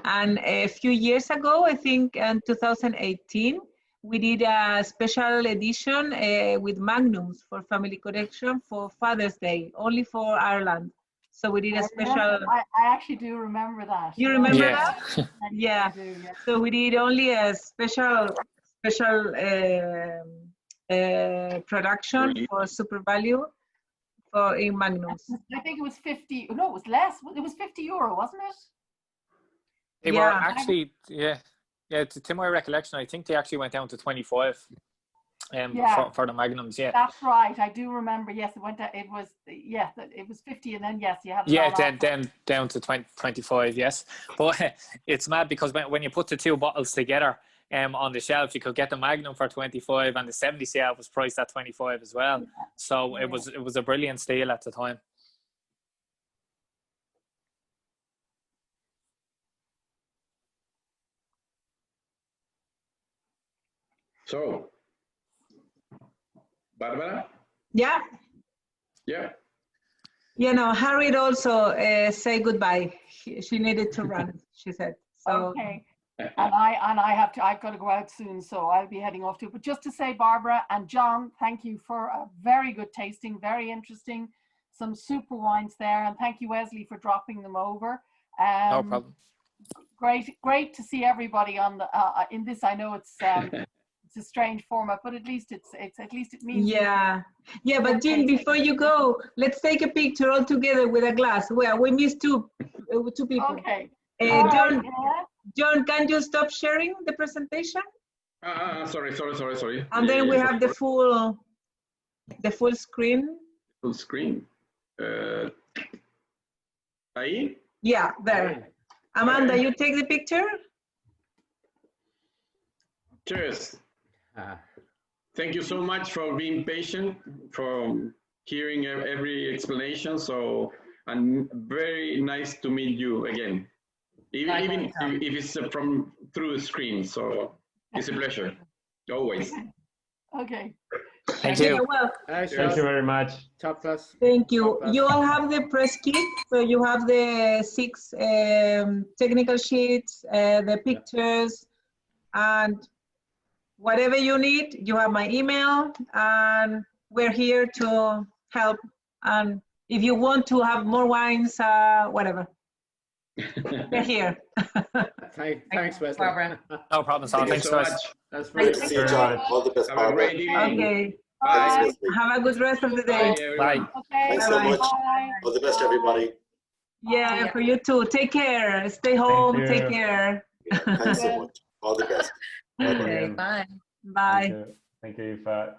And a few years ago, I think in 2018, we did a special edition with Magnums for Family Collection for Father's Day, only for Ireland. So we did a special. I actually do remember that. You remember that? Yeah. Do, yeah. So we did only a special production for Super Value in Magnums. I think it was 50. No, it was less. It was €50, wasn't it? They were actually, to my recollection, I think they actually went down to 25. for the magnums. Yeah, that's right. I do remember. Yes, it went. It was it was 50, and then yes, you had. Then down to 25. Yes, but it's mad because when you put the two bottles together on the shelf, you could get the Magnum for 25, and the 70cl was priced at 25 as well. So it was a brilliant steal at the time. So, Barbara? Yeah. Yeah. You know, Harriet also say goodbye. She needed to run, she said. So. Okay. And I've got to go out soon, so I'll be heading off too. But just to say, Barbara and John, thank you for a very good tasting, very interesting, some super wines there, and thank you, Wesley, for dropping them over. No problem. Great to see everybody on the in this. I know it's it's a strange format, but at least it means. Yeah. But Jean, before you go, let's take a picture all together with a glass. Well, we missed two people. Okay. John, can you stop sharing the presentation? Sorry. And then we have the full screen. Full screen. Ahí? Yeah, there. Amanda, you take the picture? Cheers. Thank you so much for being patient, for hearing every explanation. So, and very nice to meet you again. Even if it's from through the screen, so it's a pleasure, always. Okay. Thank you. Well, thank you very much. Top class. Thank you. You all have the press kit, so you have the 6 technical sheets, the pictures, and whatever you need. You have my email, and we're here to help. And if you want to have more wines, whatever. We're here. Thanks, Wesley. Barbara. No problem, Sam. Thanks, so guys. much. That's Great to see you, John. All the best, Have a Barbara. great evening. Okay. Thanks, Wesley. Have a good rest of the day. Bye. Okay. Thanks so much. Bye. All the best, everybody. Yeah, for you too. Take care. Stay home. Take care. Thanks so much. All the best. Bye-bye. Okay, bye. Bye. Thank you, Aoife.